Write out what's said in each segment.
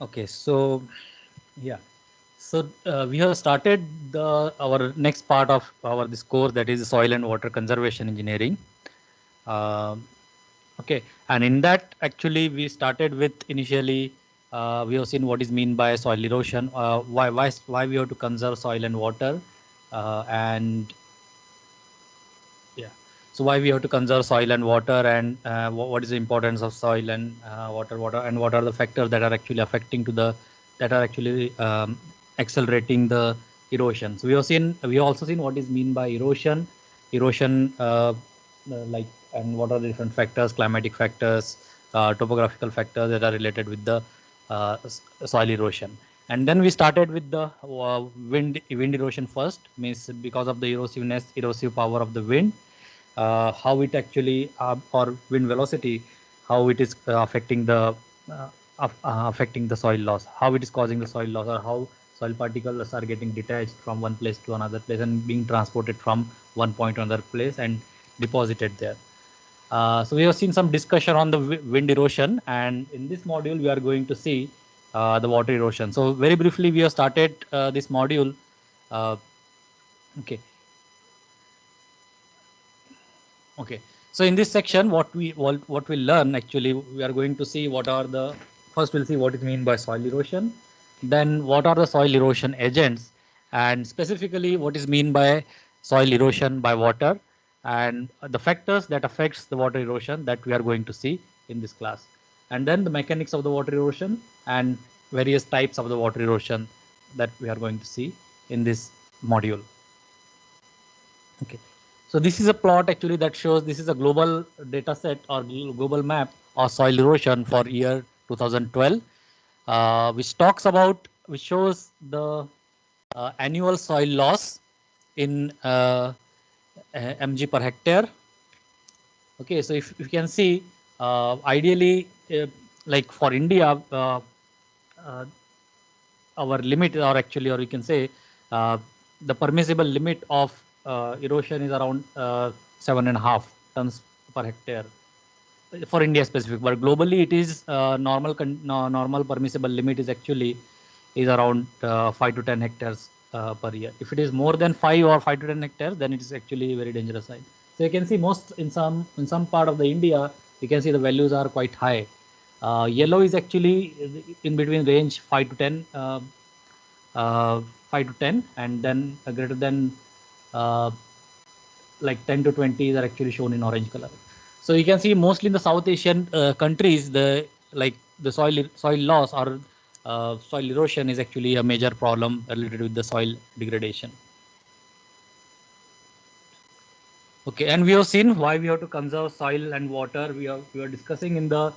Okay, so yeah, so we have started our next part of our this course, that is soil and water conservation engineering. Um okay, and in that actually we started with initially we have seen what is mean by soil erosion, why we have to conserve soil and water, and yeah. So why we have to conserve soil and water, and what is the importance of soil and water, and what are the factors that are actually affecting to the that are actually accelerating the erosion. So we have also seen what is mean by erosion, like, and what are the different factors, climatic factors, topographical factors that are related with the soil erosion. And then we started with the wind erosion first, means because of the erosive power of the wind, how it actually or wind velocity, how it is affecting the soil loss, how it is causing the soil loss, or how soil particles are getting detached from one place to another place and being transported from one point to another place and deposited there. So we have seen some discussion on the wind erosion, and in this module we are going to see the water erosion. So very briefly, we have started this module. Uh, okay, okay. So in this section, what we learn actually, we are going to see what are the first we'll see what is mean by soil erosion, then what are the soil erosion agents, and specifically what is mean by soil erosion by water, and the factors that affects the water erosion that we are going to see in this class, and then the mechanics of the water erosion and various types of the water erosion that we are going to see in this module. Okay. So this is a plot actually that shows this is a global data set or global map of soil erosion for year 2012, which shows the annual soil loss in mg per hectare. Okay, so if you can see, ideally, like for India, uh, our limit, or you can say uh, the permissible limit of erosion is around 7.5 tons per hectare for India specific, but globally it is normal permissible limit is actually is around 5 to 10 hectares per year. If it is more than 5 or 5 to 10 hectares, then it is actually very dangerous side. So you can see most in some part of the India, you can see the values are quite high. Yellow is actually in between range 5 to 10, uh, 5 to 10, and then greater than uh, like 10 to 20 are actually shown in orange color. So you can see mostly in the South Asian countries, the soil loss or soil erosion is actually a major problem related with the soil degradation. Okay, and we have seen why we have to conserve soil and water. We are discussing in the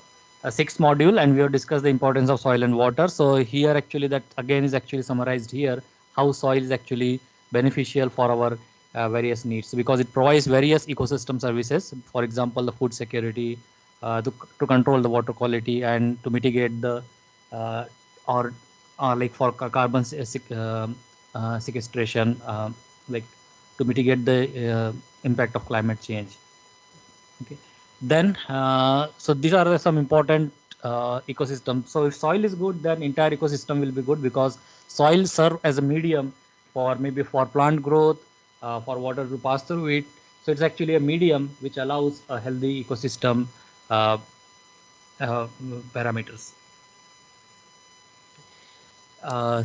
sixth module, and we have discussed the importance of soil and water. So here actually that again is actually summarized here, how soil is actually beneficial for our various needs, because it provides various ecosystem services. For example, the food security, to control the water quality and to mitigate the uh, or like for carbon sequestration, like to mitigate the impact of climate change. Okay. Then, so these are some important ecosystems. So if soil is good, then entire ecosystem will be good, because soil serve as a medium for maybe for plant growth, for water to pass through it. So it's actually a medium which allows a healthy ecosystem uh, parameters.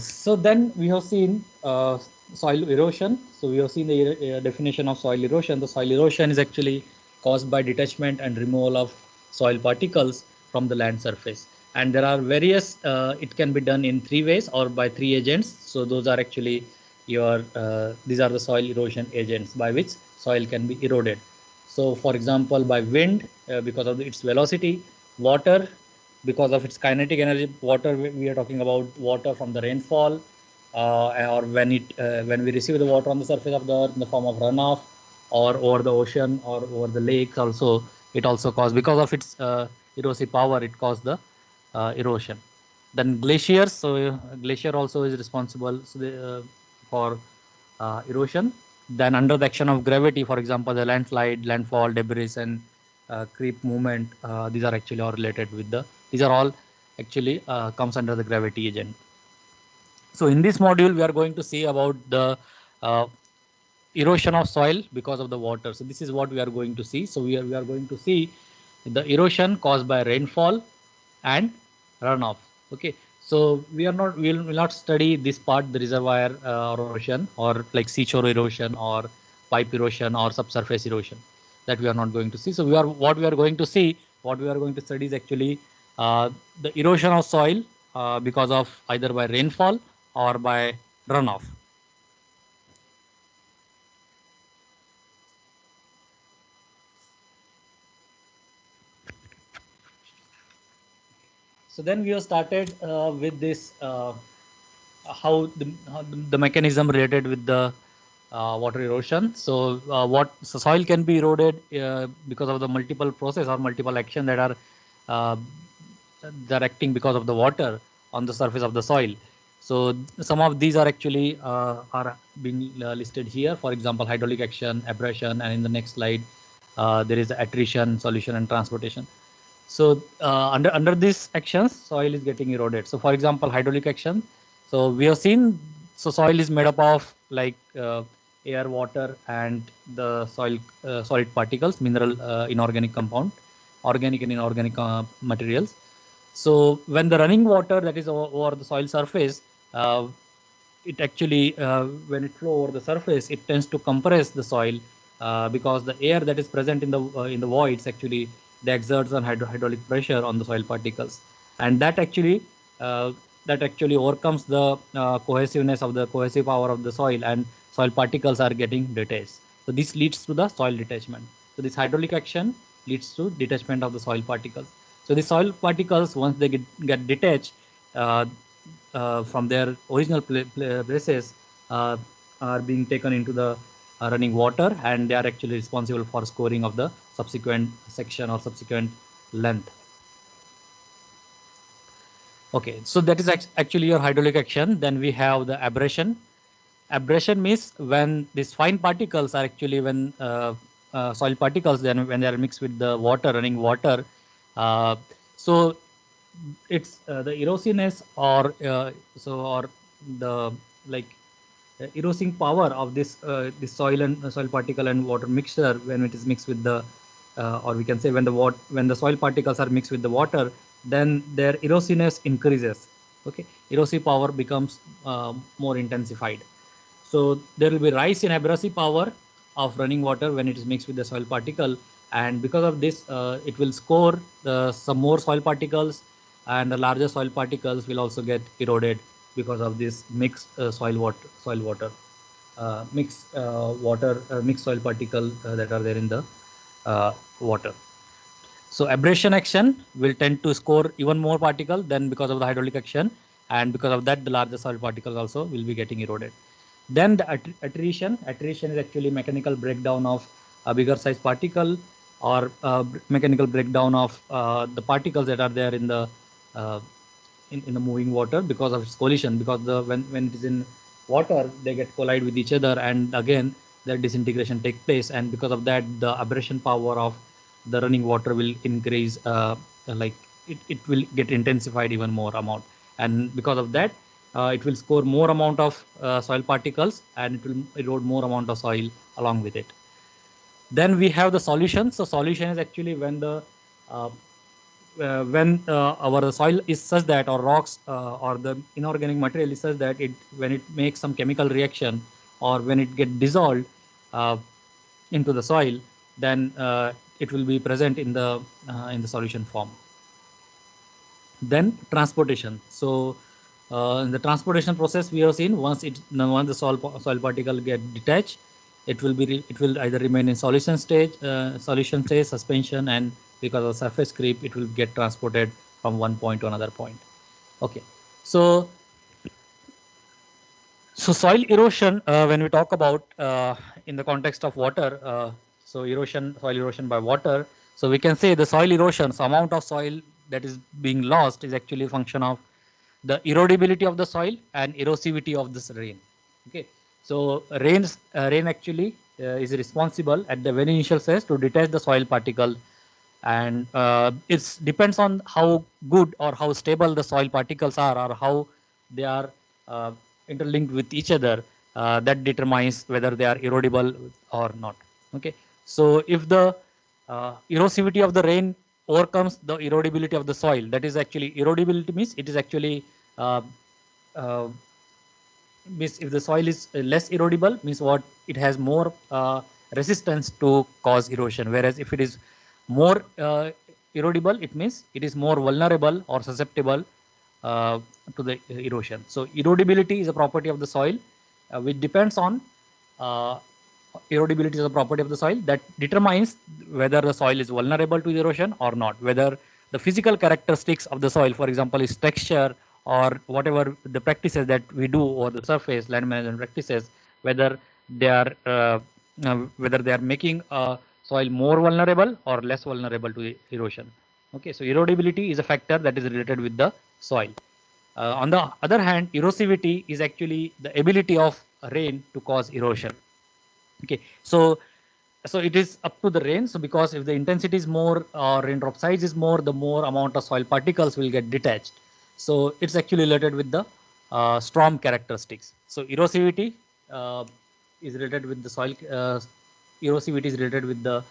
So then we have seen soil erosion. So we have seen the definition of soil erosion. The soil erosion is actually caused by detachment and removal of soil particles from the land surface. And there are various, it can be done in three ways or by three agents. So those are actually these are the soil erosion agents by which soil can be eroded. So for example, by wind, because of its velocity, water, because of its kinetic energy. Water, we are talking about water from the rainfall, or when we receive the water on the surface of the earth in the form of runoff, or over the ocean or over the lakes also. It also causes, because of its erosive power, it causes the erosion. Then glaciers, so glacier also is responsible, so for erosion. Then under the action of gravity, for example, the landslide, landfall, debris, and creep movement, these are actually all related with the, these are all actually comes under the gravity agent. So in this module, we are going to see about the uh, erosion of soil because of the water. So this is what we are going to see. So we are going to see the erosion caused by rainfall and runoff. Okay. So we will not study this part, the reservoir erosion, or like seashore erosion or pipe erosion or subsurface erosion. That we are not going to see. So what we are going to see, what we are going to study is actually the erosion of soil because of either by rainfall or by runoff. So then we have started with this how the mechanism related with the water erosion. So so soil can be eroded because of the multiple process or multiple action that are uh, acting because of the water on the surface of the soil. So some of these are actually are being listed here. For example, hydraulic action, abrasion, and in the next slide there is attrition, solution, and transportation. So under these actions, soil is getting eroded. So for example, hydraulic action. So we have seen, so soil is made up of like air, water, and the soil solid particles, mineral, inorganic compound, organic and inorganic materials. So when the running water that is over the soil surface, uh, it actually when it flow over the surface, it tends to compress the soil because the air that is present in the voids actually they exerts on hydraulic pressure on the soil particles, and uh, that actually overcomes the cohesiveness of the cohesive power of the soil, and soil particles are getting detached. So this leads to the soil detachment. So this hydraulic action leads to detachment of the soil particles. So the soil particles, once they get detached uh, from their original places, uh, are being taken into the running water, and they are actually responsible for scoring of the subsequent section or subsequent length. Okay, so that is actually your hydraulic action. Then we have the abrasion. Abrasion means when these fine particles are actually when soil particles, then when they are mixed with the water, running water. Uh, so it's the erosiveness or the like erosing power of this soil and soil particle and water mixture when it is mixed with the or we can say when the soil particles are mixed with the water, then their erosiveness increases. Okay, erosive power becomes more intensified. So there will be rise in abrasive power of running water when it is mixed with the soil particle, and because of this, it will score some more soil particles, and the larger soil particles will also get eroded because of this mixed soil water, mixed soil particle that are there in the water. So abrasion action will tend to score even more particle than because of the hydraulic action, and because of that, the larger soil particles also will be getting eroded. Then the attrition is actually mechanical breakdown of a bigger size particle, or mechanical breakdown of the particles that are there in the uh, in the moving water because of its collision. Because when it is in water, they get collide with each other, and again their disintegration take place, and because of that, the abrasion power of the running water will increase. Like it will get intensified even more amount, and because of that, it will score more amount of soil particles, and it will erode more amount of soil along with it. Then we have the solution. So solution is actually uh, when our soil is such that, or rocks or the inorganic material is such that it when it makes some chemical reaction, or when it get dissolved uh, into the soil, then it will be present in the solution form. Then transportation. So in the transportation process, we have seen once the soil particle get detached, it will either remain in solution stage, suspension, and because of surface creep, it will get transported from one point to another point. Okay, so soil erosion, when we talk about in the context of water, soil erosion by water. So we can say the soil erosion, so amount of soil that is being lost is actually a function of the erodibility of the soil and erosivity of this rain. Okay, so rain actually is responsible at the very initial phase to detach the soil particle, and it depends on how good or how stable the soil particles are, or how they are uh, interlinked with each other. That determines whether they are erodible or not. Okay, so if the erosivity of the rain overcomes the erodibility of the soil, that is actually erodibility means it is actually uh, uh, means if the soil is less erodible, means what, it has more resistance to cause erosion, whereas if it is more erodible, it means it is more vulnerable or susceptible uh, to the erosion. So erodibility is a property of the soil which depends on uh, erodibility is a property of the soil that determines whether the soil is vulnerable to erosion or not, whether the physical characteristics of the soil, for example, is texture or whatever the practices that we do over the surface, land management practices, whether they are making soil more vulnerable or less vulnerable to erosion. Okay, so erodibility is a factor that is related with the soil. On the other hand, erosivity is actually the ability of rain to cause erosion. Okay, so it is up to the rain. So because if the intensity is more or raindrop size is more, the more amount of soil particles will get detached. So it's actually related with the storm characteristics. So erosivity uh, is related with the soil. Erosivity is related with the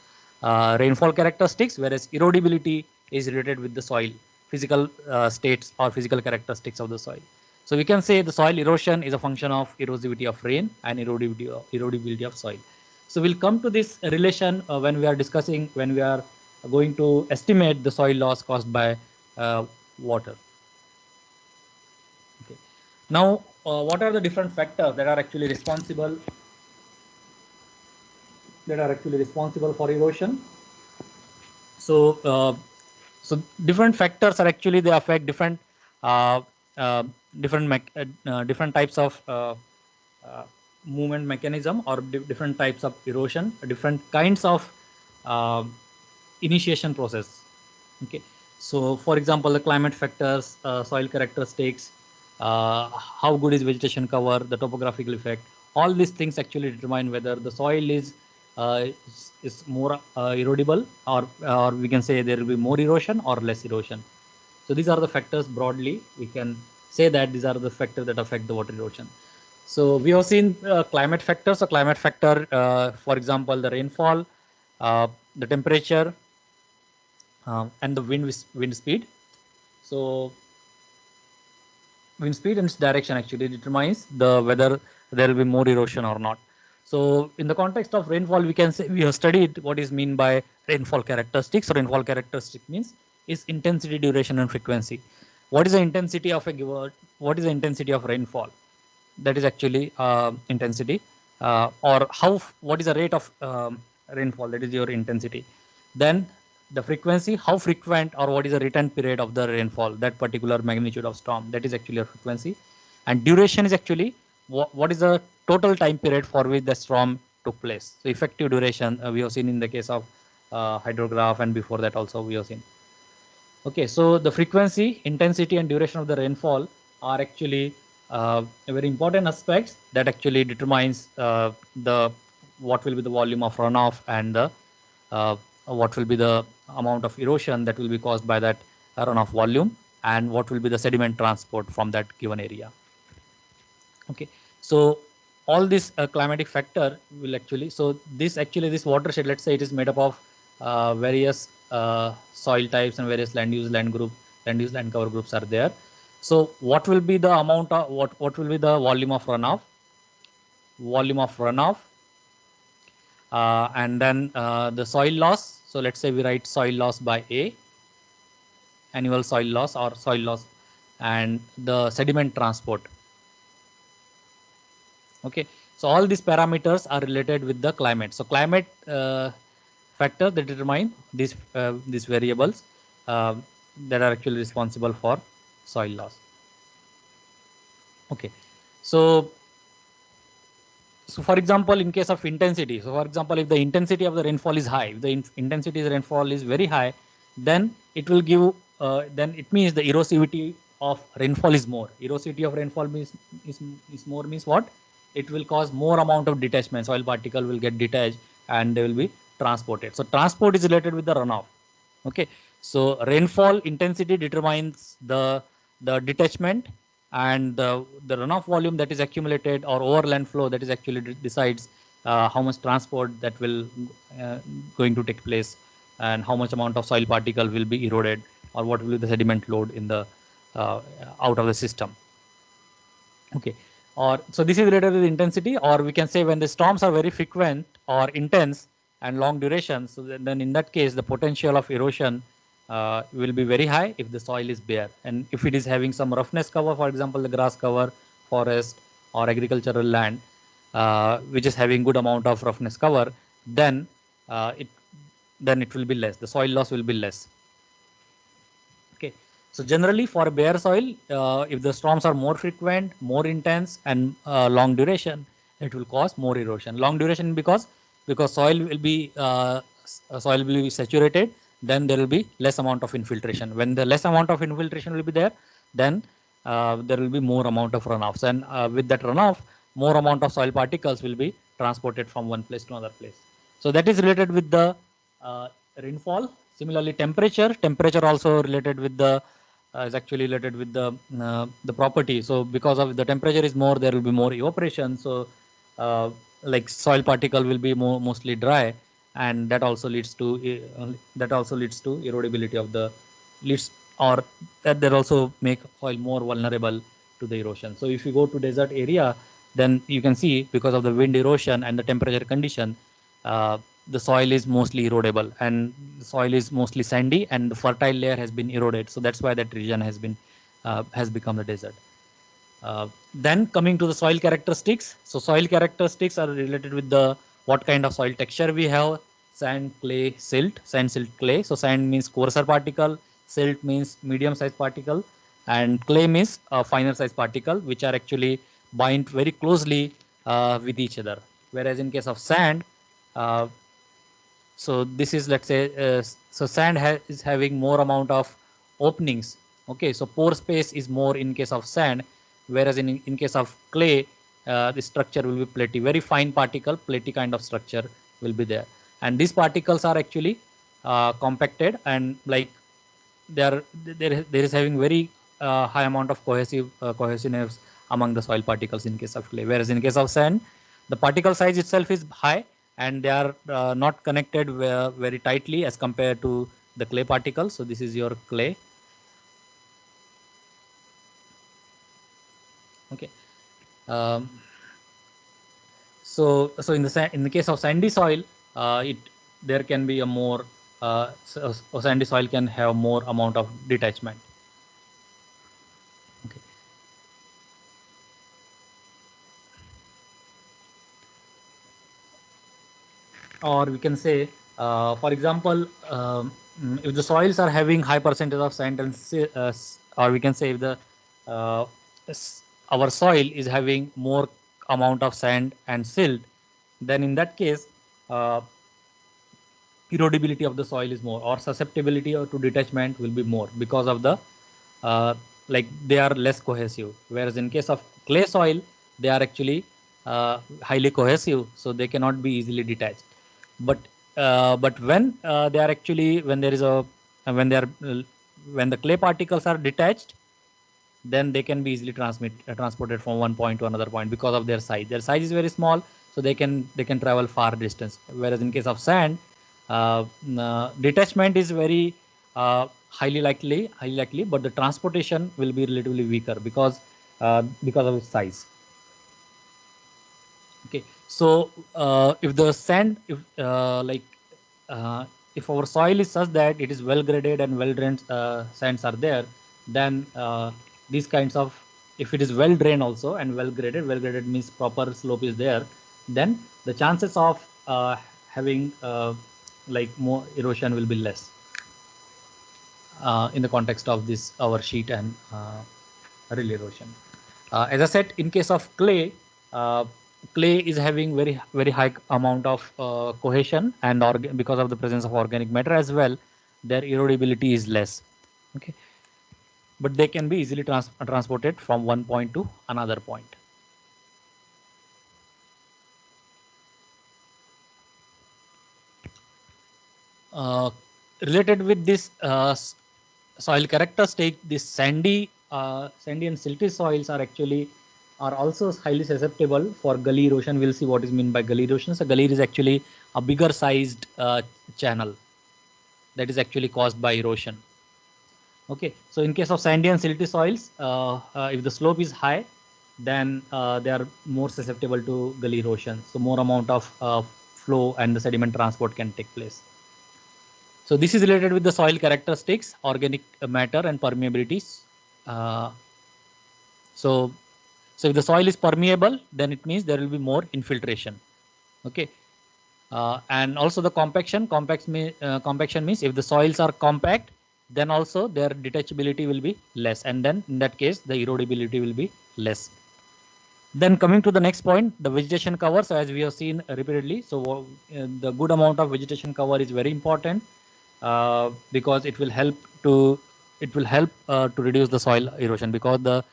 rainfall characteristics, whereas erodibility is related with the soil physical states or physical characteristics of the soil. So we can say the soil erosion is a function of erosivity of rain and erodibility of soil. So we'll come to this relation when we are discussing, when we are going to estimate the soil loss caused by water. Okay. Now, what are the different factors that are actually responsible for erosion? So, so different factors are actually, they affect different uh, uh, different types of uh, movement mechanism, or different types of erosion, different kinds of uh, initiation process. Okay, so for example, the climate factors, soil characteristics, how good is vegetation cover, the topographical effect, all these things actually determine whether the soil is more erodible, or we can say there will be more erosion or less erosion. So these are the factors broadly. We can say that these are the factors that affect the water erosion. So we have seen climate factors. So climate factor, for example, the rainfall, the temperature, and the wind speed. So wind speed and its direction actually determines the whether there will be more erosion or not. So in the context of rainfall, we can say we have studied what is mean by rainfall characteristics. So rainfall characteristic means is intensity, duration, and frequency. What is the intensity of a given? What is the intensity of rainfall? That is actually intensity, or how, what is the rate of rainfall, that is your intensity. Then the frequency, how frequent or what is the return period of the rainfall, that particular magnitude of storm, that is actually a frequency. And duration is actually what is the total time period for which the storm took place. So effective duration, we have seen in the case of hydrograph, and before that also we have seen. Okay, so the frequency, intensity, and duration of the rainfall are actually very important aspects that actually determines the what will be the volume of runoff, and the what will be the amount of erosion that will be caused by that runoff volume, and what will be the sediment transport from that given area. Okay, so all this climatic factor will actually, so this watershed, let's say it is made up of various soil types and various land use land cover groups are there. So what will be the amount of what will be the volume of runoff, and then the soil loss. So let's say we write soil loss by A, annual soil loss or soil loss, and the sediment transport. Okay, so all these parameters are related with the climate. So climate factor that determine these variables uh, that are actually responsible for soil loss. Okay, so for example, in case of intensity, so for example, if the intensity of the rainfall is high, if the intensity of the rainfall is very high, then it will give then it means the erosivity of rainfall is more. Erosivity of rainfall is more means what? It will cause more amount of detachment. Soil particle will get detached and they will be transported. So transport is related with the runoff. Okay, so rainfall intensity determines the detachment, and the runoff volume that is accumulated or overland flow that is actually decides how much transport that will uh, going to take place, and how much amount of soil particle will be eroded, or what will be the sediment load in the out of the system. Okay, or so this is related to the intensity, or we can say when the storms are very frequent or intense and long duration. So then in that case, the potential of erosion will be very high if the soil is bare, and if it is having some roughness cover, for example, the grass cover, forest, or agricultural land, which is having good amount of roughness cover, then it it will be less. The soil loss will be less. Okay. So generally for bare soil, if the storms are more frequent, more intense, and long duration, it will cause more erosion. Long duration because soil will be saturated, then there will be less amount of infiltration. When the less amount of infiltration will be there, then there will be more amount of runoffs, and with that runoff, more amount of soil particles will be transported from one place to another place. So that is related with the uh, rainfall. Similarly, temperature also related with the is actually related with the property. So because of the temperature is more, there will be more evaporation. So like soil particle will be mostly dry, and that also leads to erodibility of the leads, or that also make soil more vulnerable to the erosion. So if you go to desert area, then you can see because of the wind erosion and the temperature condition, uh, the soil is mostly erodible, and the soil is mostly sandy, and the fertile layer has been eroded. So that's why that region has become a desert. Then coming to the soil characteristics. So soil characteristics are related with the what kind of soil texture we have: sand, clay, silt. Sand, silt, clay. So sand means coarser particle, silt means medium sized particle, and clay means finer sized particle, which are actually bind very closely with each other. Whereas in case of sand, uh, so this is, let's say, so sand is having more amount of openings. Okay, so pore space is more in case of sand, whereas in case of clay, the structure will be platy, very fine particle, platy kind of structure will be there, and these particles are actually compacted, and like there is having very high amount of cohesiveness among the soil particles in case of clay, whereas in case of sand, the particle size itself is high, and they are not connected very tightly as compared to the clay particles. So this is your clay. Okay. Um, so in the case of sandy soil, it there can be a more sandy soil can have more amount of detachment. Okay. Or we can say, for example, if the soils are having high percentage of sand and or we can say if the uh, our soil is having more amount of sand and silt, then in that case, uh, erodibility of the soil is more, or susceptibility to detachment will be more, because of the uh, like they are less cohesive, whereas in case of clay soil, they are actually highly cohesive, so they cannot be easily detached. But when they are actually when there is a when they are when the clay particles are detached, then they can be easily transported from one point to another point because of their size. Their size is very small, so they can travel far distance. Whereas in case of sand, detachment is very highly likely, but the transportation will be relatively weaker because of its size. Okay, so if the sand, uh, if our soil is such that it is well graded and well drained sands are there, then these kinds of, if it is well drained also and well graded means proper slope is there, then the chances of having like more erosion will be less in the context of this our sheet and rill erosion. As I said, in case of uh, clay is having very high amount of cohesion, and because of the presence of organic matter as well, their erodibility is less. Okay, but they can be easily transported from one point to another point. Uh, related with this soil characteristic, this sandy and silty soils are also highly susceptible for gully erosion. We'll see what is meant by gully erosion. So gully is actually a bigger sized channel that is actually caused by erosion. Okay, so in case of sandy and silty soils, if the slope is high, then they are more susceptible to gully erosion. So more amount of flow and the sediment transport can take place. So this is related with the soil characteristics, organic matter and permeabilities. Uh, so, so if the soil is permeable, then it means there will be more infiltration. Okay, and also the compaction. Compaction means if the soils are compact, then also their detachability will be less, and then in that case the erodibility will be less. Then coming to the next point, the vegetation cover. So as we have seen repeatedly, so the good amount of vegetation cover is very important because it will help to reduce the soil erosion, because the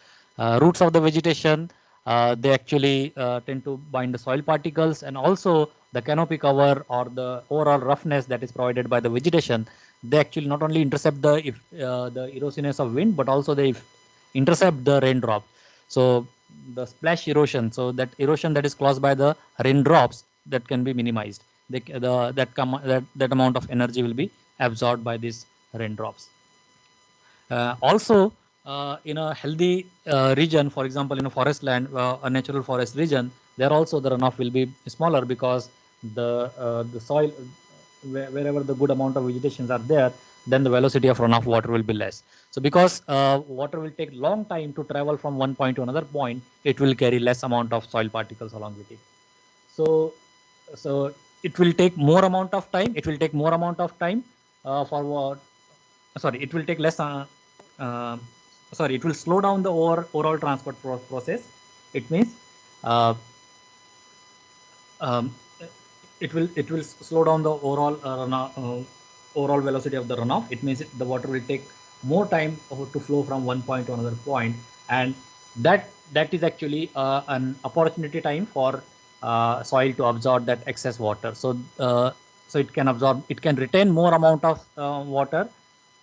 roots of the vegetation they actually tend to bind the soil particles, and also the canopy cover or the overall roughness that is provided by the vegetation, they actually not only intercept the erosiveness of wind, but also they intercept the raindrop. So the splash erosion, so that erosion that is caused by the raindrops, that can be minimized. That amount of energy will be absorbed by these raindrops. Also, in a healthy region, for example, in a forest land, a natural forest region, there also the runoff will be smaller, because the soil, wherever the good amount of vegetations are there, then the velocity of runoff water will be less. So because water will take long time to travel from one point to another point, it will carry less amount of soil particles along with it. So so it will take more amount of time. It will take more amount of time for what? Sorry, it will take less. Uh, Sorry, it will slow down the overall transport process. It means uh, um, it will slow down the overall velocity of the runoff. It means the water will take more time to flow from one point to another point, and that is actually an opportunity time for soil to absorb that excess water. So it can retain more amount of water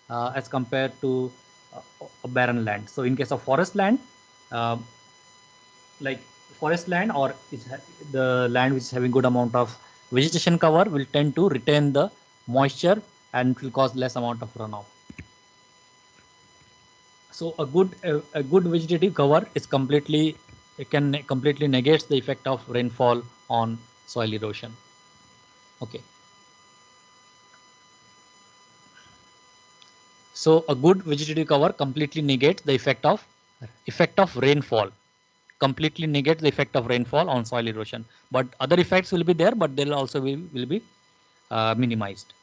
as compared to a barren land. So in case of forest land, uh, like forest land, or the land which is having good amount of vegetation cover, will tend to retain the moisture and it will cause less amount of runoff. So a good vegetative cover is completely negates the effect of rainfall on soil erosion. Okay. So a good vegetative cover completely negates the effect of rainfall. Completely negates the effect of rainfall on soil erosion. But other effects will be there, but they'll also will be minimized.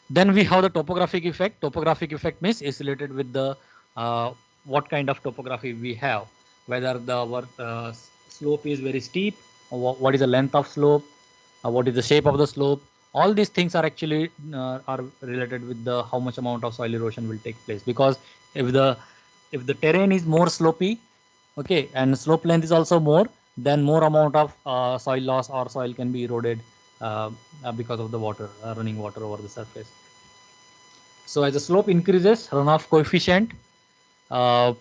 Then we have the topographic effect. Topographic effect means is related with the what kind of topography we have, whether our slope is very steep, or what is the length of slope, what is the shape of the slope. All these things are actually are related with the how much amount of soil erosion will take place. Because if the terrain is more slopy, okay, and slope length is also more, then more amount of soil loss or soil can be eroded because of the running water over the surface. So as the slope increases, runoff coefficient, uh,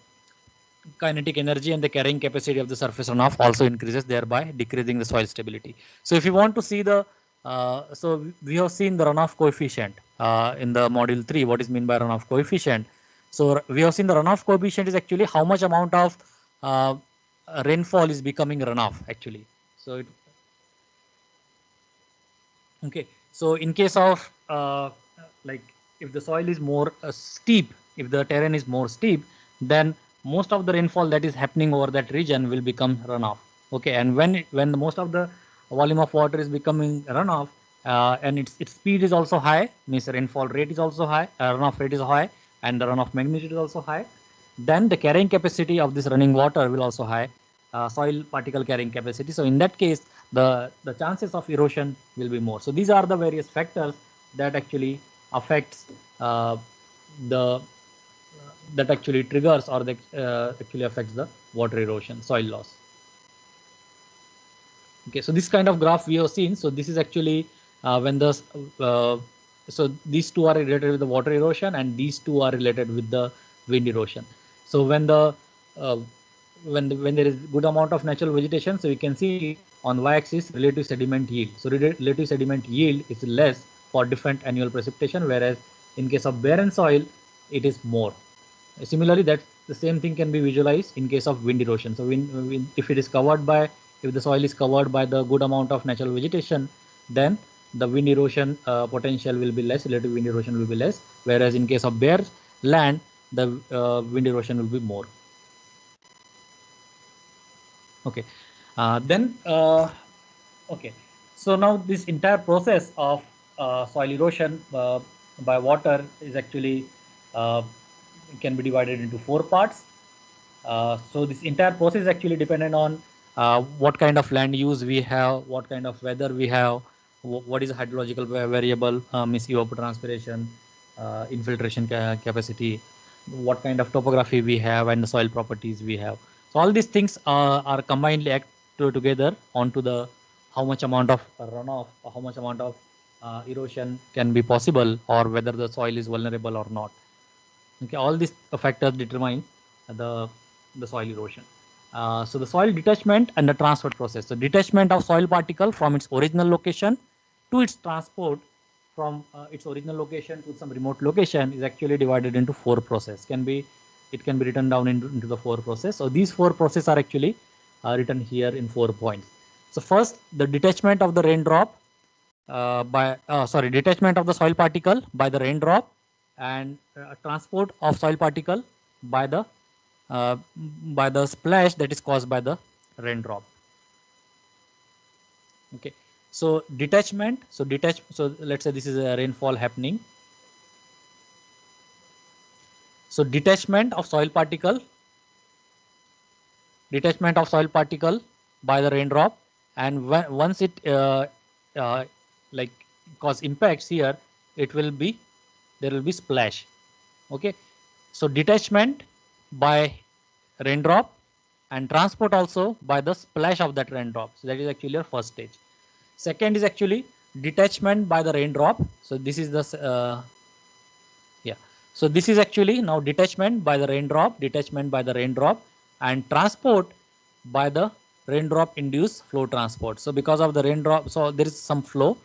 kinetic energy and the carrying capacity of the surface runoff also increases, thereby decreasing the soil stability. So if you want to see the so we have seen the runoff coefficient in the module 3, what is meant by runoff coefficient. So we have seen the runoff coefficient is actually how much amount of uh, rainfall is becoming runoff actually. So okay, so in case of like if the soil is more steep, if the terrain is more steep, then most of the rainfall that is happening over that region will become runoff. Okay, and when the most of the volume of water is becoming runoff, and its speed is also high, means the rainfall rate is also high, runoff rate is high, and the runoff magnitude is also high, then the carrying capacity of this running water will also high, soil particle carrying capacity. So in that case, the chances of erosion will be more. So these are the various factors that actually affects the that actually triggers or that actually affects the water erosion, soil loss. Okay, so this kind of graph we have seen. So this is actually when the so these two are related with the water erosion, and these two are related with the wind erosion. So when the when there is good amount of natural vegetation, so we can see on y-axis relative sediment yield. So relative sediment yield is less for different annual precipitation, whereas in case of barren soil, it is more. Similarly, that the same thing can be visualized in case of wind erosion. So if it is covered by, if the soil is covered by the good amount of natural vegetation, then the wind erosion potential will be less, relative wind erosion will be less, whereas in case of bare land, the wind erosion will be more. Okay, then okay, so now this entire process of soil erosion by water is actually can be divided into 4 parts. So this entire process is actually dependent on what kind of land use we have, what kind of weather we have, what is the hydrological variable, means evapotranspiration, infiltration capacity, what kind of topography we have, and the soil properties we have. So all these things are combinedly act together onto the how much amount of runoff, or how much amount of erosion can be possible, or whether the soil is vulnerable or not. Okay, all these factors determine the soil erosion. So the soil detachment and the transport process. So detachment of soil particle from its original location to its transport from its original location to some remote location is actually divided into 4 process. It can be written down into the 4 process. So these 4 process are actually written here in 4 points. So first, the detachment of the raindrop detachment of the soil particle by the raindrop, and transport of soil particle by the splash that is caused by the raindrop. Okay, so detachment. So let's say this is a rainfall happening. So detachment of soil particle by the raindrop, and once it uh, like cause impacts here, it will be there will be splash. Okay, so detachment by raindrop and transport also by the splash of that raindrop. So that is actually your first stage. Second is actually detachment by the raindrop. So this is the yeah. So this is actually now detachment by the raindrop, and transport by the raindrop induced flow transport. So because of the raindrop, so there is some flow.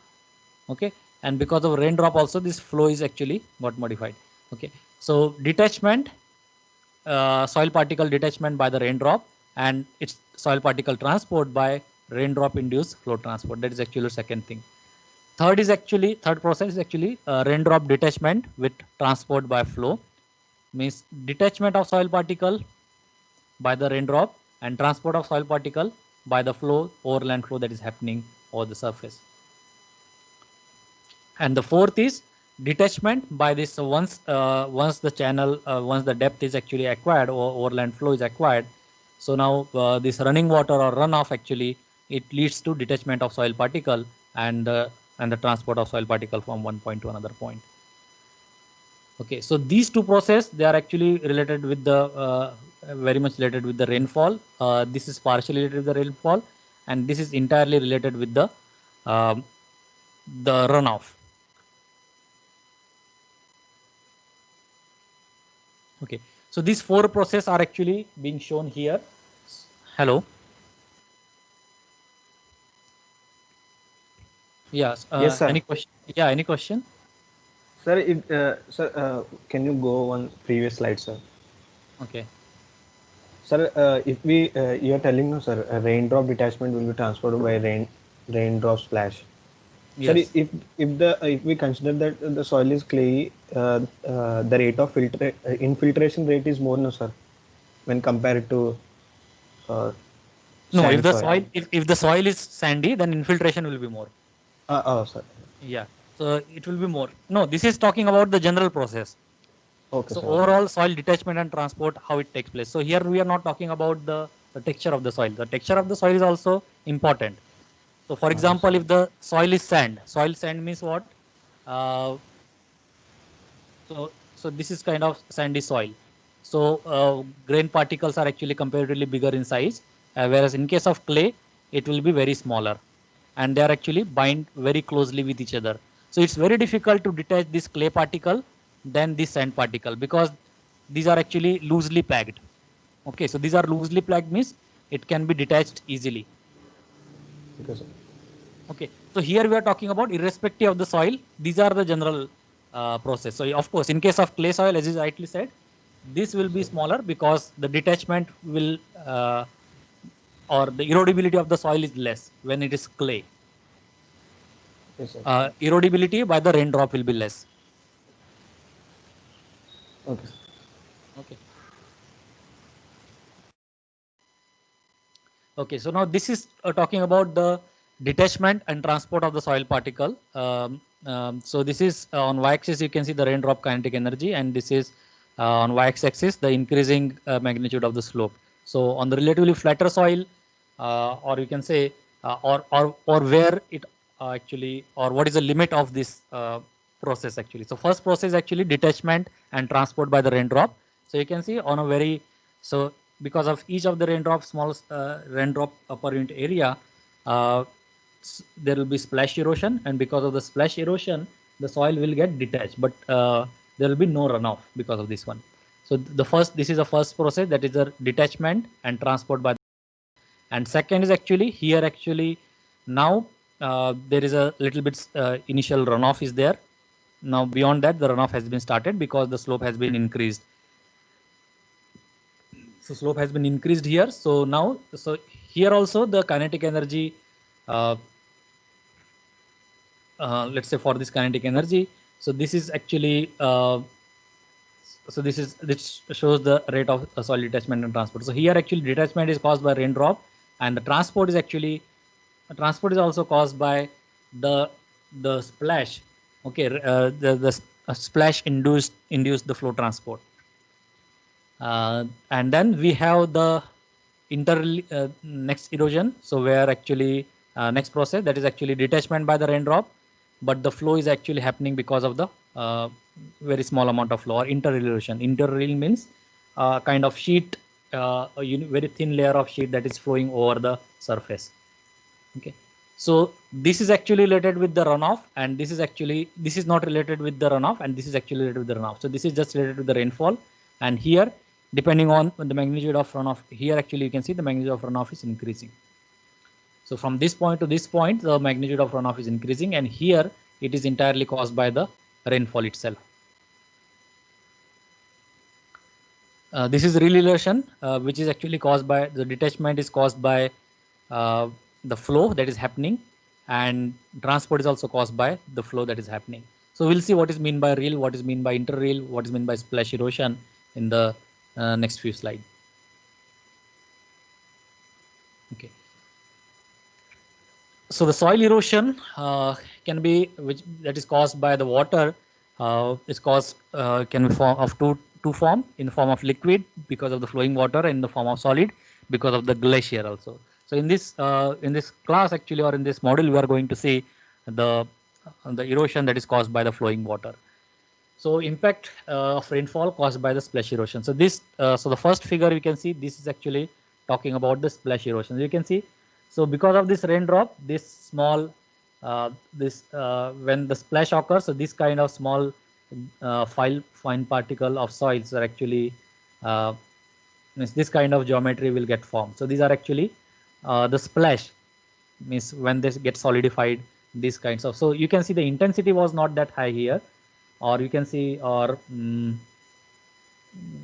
Okay, and because of raindrop also, this flow is actually got modified. Okay, so detachment, soil particle detachment by the raindrop, and its soil particle transport by raindrop induced flow transport. That is actually the second thing. Third process is actually raindrop detachment with transport by flow, means detachment of soil particle by the raindrop and transport of soil particle by the flow, overland flow that is happening over the surface. And the fourth is detachment by this. Once the channel, once the depth is actually acquired, or overland flow is acquired, so now this running water or runoff actually, it leads to detachment of soil particle and the transport of soil particle from one point to another point. Okay, so these two process, they are actually related with the very much related with the rainfall. This is partially related with the rainfall, and this is entirely related with um, the runoff. Okay, so these 4 processes are actually being shown here. Hello. Yes. Yes, sir. Any question? Yeah. Any question? Sir, can you go one previous slide, sir? Okay. Sir, if we you are telling no, sir, a raindrop detachment will be transferred by raindrop splash. Sir, Yes. if we consider that the soil is clayey, the rate of infiltration rate is more, no, sir, when compared to uh, No. If sand the soil. soil, if the soil is sandy, then infiltration will be more. Oh, sir. Yeah. So it will be more. No. This is talking about the general process. Okay, So sir. Okay. overall soil detachment and transport, how it takes place. So here we are not talking about the texture of the soil. The texture of the soil is also important. So for Yes, sir. example, if the soil is sand means what? Uh, so this is kind of sandy soil. So grain particles are actually comparatively bigger in size, whereas in case of clay, it will be very smaller. and they are actually bind very closely with each other. So it's very difficult to detach this clay particle than this sand particle, because these are actually loosely packed. Okay, so these are loosely packed means it can be detached easily. Okay, sir. Okay, so here we are talking about irrespective of the soil, these are the general process. So of course, in case of clay soil, as is rightly said, this will be smaller because the detachment will or the erodibility of the soil is less when it is clay. Yes, sir. Erodibility by the raindrop will be less. Okay, sir. Okay. Okay, so now this is talking about the detachment and transport of the soil particle. So this is on y-axis you can see the raindrop kinetic energy, and this is on y-axis the increasing magnitude of the slope. So on the relatively flatter soil, or you can say, or where it actually, or what is the limit of this process actually. So first process actually detachment and transport by the raindrop. So you can see on a very, so because of each of the raindrop, small raindrop per unit area, uh, there will be splash erosion, and because of the splash erosion, the soil will get detached, but there will be no runoff because of this one. So the first, this is the first process, that is the detachment and transport by. And second is actually here actually now there is a little bit initial runoff is there. Now beyond that the runoff has been started because the slope has been increased. So slope has been increased here. So now, so here also the kinetic energy, uh, let's say for this kinetic energy, so this is actually, so this shows the rate of soil detachment and transport. So here actually detachment is caused by raindrop, and the transport is actually, transport is also caused by the splash. Okay, the splash induced the flow transport. And then we have the next erosion. So where actually next process, that is actually detachment by the raindrop, but the flow is actually happening because of the very small amount of flow, or inter-erosion. Inter-erosion means kind of sheet, a very thin layer of sheet that is flowing over the surface. Okay, so this is actually related with the runoff, and this is actually, this is not related with the runoff, and this is actually related with the runoff. So this is just related to the rainfall, and here depending on the magnitude of runoff, here actually you can see the magnitude of runoff is increasing. So from this point to this point the magnitude of runoff is increasing, and here it is entirely caused by the rainfall itself. This is relation, which is actually caused by the detachment is caused by uh, the flow that is happening, and transport is also caused by the flow that is happening. So we'll see what is mean by reel, what is mean by interreel, what is mean by splash erosion in the next few slides. Okay. So the soil erosion can be, which that is caused by the water, is caused, can be form of two form, in the form of liquid because of the flowing water, and in the form of solid because of the glacier also. So in this class actually, or in this model, we are going to see the erosion that is caused by the flowing water. So impact of rainfall caused by the splash erosion. So this, so the first figure you can see, this is actually talking about the splash erosion. You can see, so because of this raindrop, this small, when the splash occurs, so this kind of small fine particle of soils are actually, uh, means this kind of geometry will get formed. So these are actually the splash, means when this get solidified, these kinds of. So you can see the intensity was not that high here, or you can see, or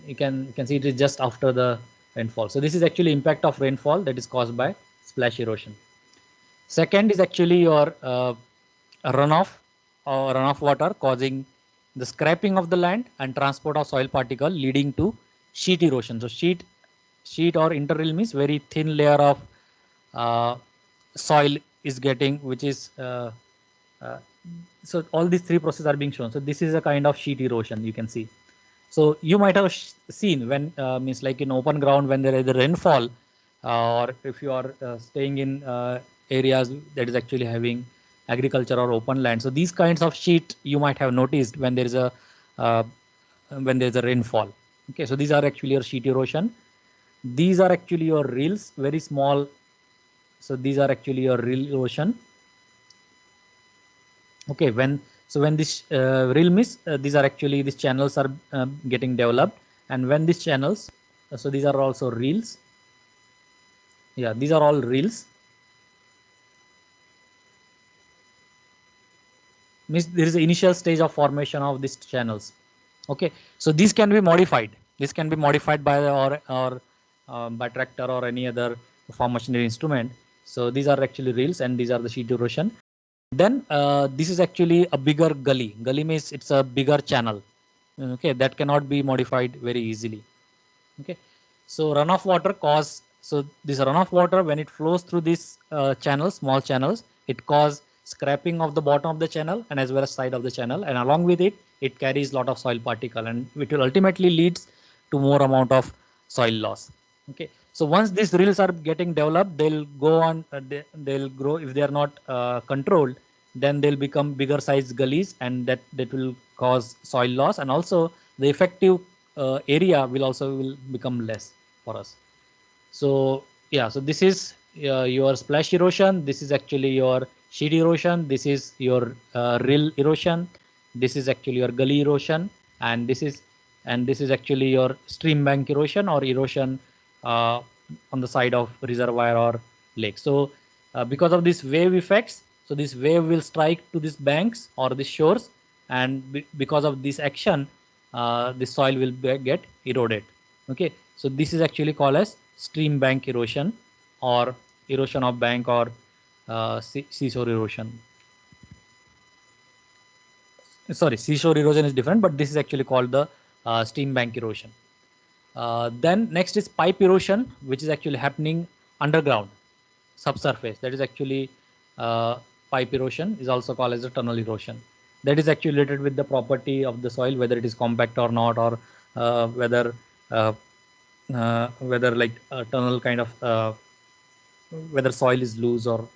you can see it is just after the rainfall. So this is actually impact of rainfall that is caused by splash erosion. Second is actually your runoff, or runoff water causing the scraping of the land and transport of soil particle leading to sheet erosion. So sheet or interreel means very thin layer of uh, soil is getting, which is uh, so all these three processes are being shown. So this is a kind of sheet erosion you can see. So you might have seen when, means like in open ground, when there is a rainfall, or if you are staying in areas that is actually having agriculture or open land. So these kinds of sheet you might have noticed uh, when there is a rainfall. Okay, so these are actually your sheet erosion. These are actually your reels, very small. So these are actually your reel erosion, Okay, when this reel means these are actually, these channels are getting developed, and when these channels, so these are also reels. Yeah, these are all reels. Means there is an initial stage of formation of these channels. Okay, so these can be modified. This can be modified by by tractor or any other farm machinery instrument. So these are actually reels, and these are the sheet erosion. Then this is actually a bigger gully. Gully means it's a bigger channel. Okay, that cannot be modified very easily. Okay, so runoff water cause, so this runoff water, when it flows through these channels, small channels, it cause scraping of the bottom of the channel and as well as side of the channel, and along with it, it carries lot of soil particle, and it will ultimately leads to more amount of soil loss. Okay, so once these reels are getting developed, they'll go on, they'll grow. If they are not controlled, then they'll become bigger size gullies, and that will cause soil loss, and also the effective area will become less for us. So yeah, so this is your splash erosion. This is actually your sheet erosion. This is your rill erosion. This is actually your gully erosion, and this is actually your stream bank erosion or erosion uh, on the side of reservoir or lake. So because of these wave effects, so this wave will strike to these banks or the shores, and because of this action, the soil will get eroded. Okay, so this is actually called as stream bank erosion or erosion of bank or seashore erosion. Sorry, seashore erosion is different, but this is actually called the stream bank erosion. Then next is pipe erosion, which is actually happening underground, subsurface. That is actually pipe erosion, is also called as a tunnel erosion. That is actually related with the property of the soil, whether it is compact or not, or whether whether like a tunnel kind of whether soil is loose or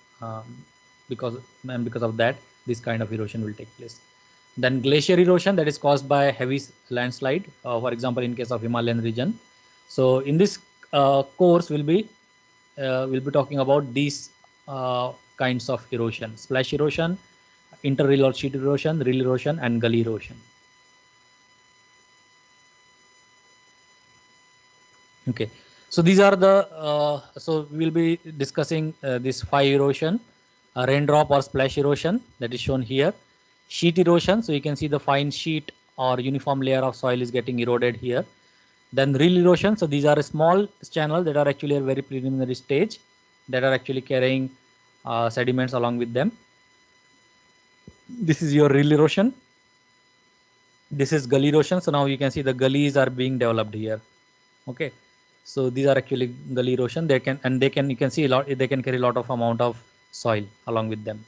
because because of that this kind of erosion will take place. Then glacier erosion, that is caused by heavy landslide, for example in case of Himalayan region. So in this course we'll be talking about these kinds of erosion: splash erosion, inter-rill or sheet erosion, rill erosion, and gully erosion. Okay, so these are the so we'll be discussing this 5 erosion: raindrop or splash erosion, that is shown here; sheet erosion, so you can see the fine sheet or uniform layer of soil is getting eroded here; then rill erosion, so these are a small channel that are actually a very preliminary stage that are actually carrying sediments along with them. This is your rill erosion. This is gully erosion, so now you can see the gullies are being developed here. Okay, so these are actually gully erosion. They can, and they can, you can see a lot, they can carry a lot of amount of soil along with them.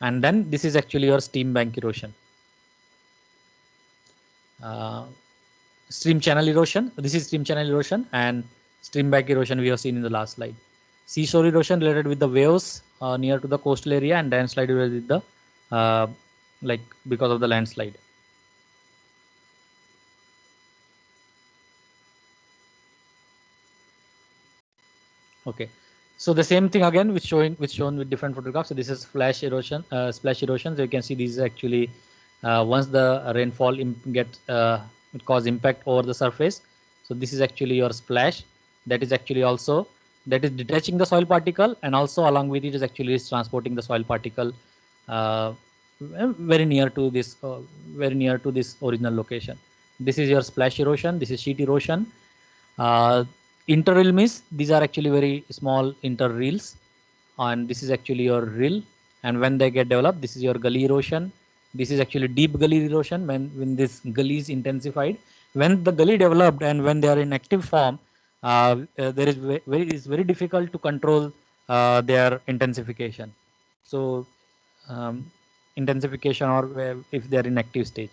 And then this is actually your stream bank erosion. uh, Stream channel erosion, this is stream channel erosion, and stream bank erosion we have seen in the last slide. Seashore erosion related with the waves near to the coastal area, and landslide related with the like because of the landslide. Okay, so the same thing again, which shown with different photographs. So this is flash erosion, splash erosion. So you can see this is actually once the rainfall get it cause impact over the surface. So this is actually your splash. That is actually also, that is detaching the soil particle, and also along with it is actually is transporting the soil particle uh, very near to this original location. This is your splash erosion. This is sheet erosion. Interreel means these are actually very small interreels, and this is actually your reel. And when they get developed, this is your gully erosion. This is actually deep gully erosion when this gully is intensified. When the gully developed and when they are in active form, there is it's very difficult to control their intensification. So intensification, or if they are in active stage.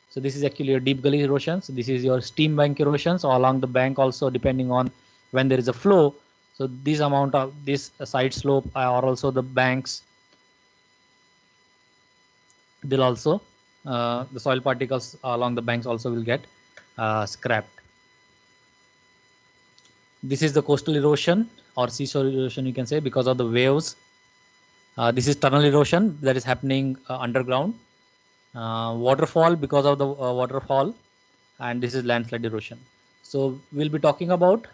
So this is actually your deep gully erosions. This is your stream bank erosions, or along the bank also, depending on when there is a flow. So this amount of this side slope or also the banks, they'll also the soil particles along the banks also will get scrapped. This is the coastal erosion or seashore erosion, you can say, because of the waves. This is tunnel erosion that is happening underground. Waterfall because of the waterfall, and this is landslide erosion. So we'll be talking about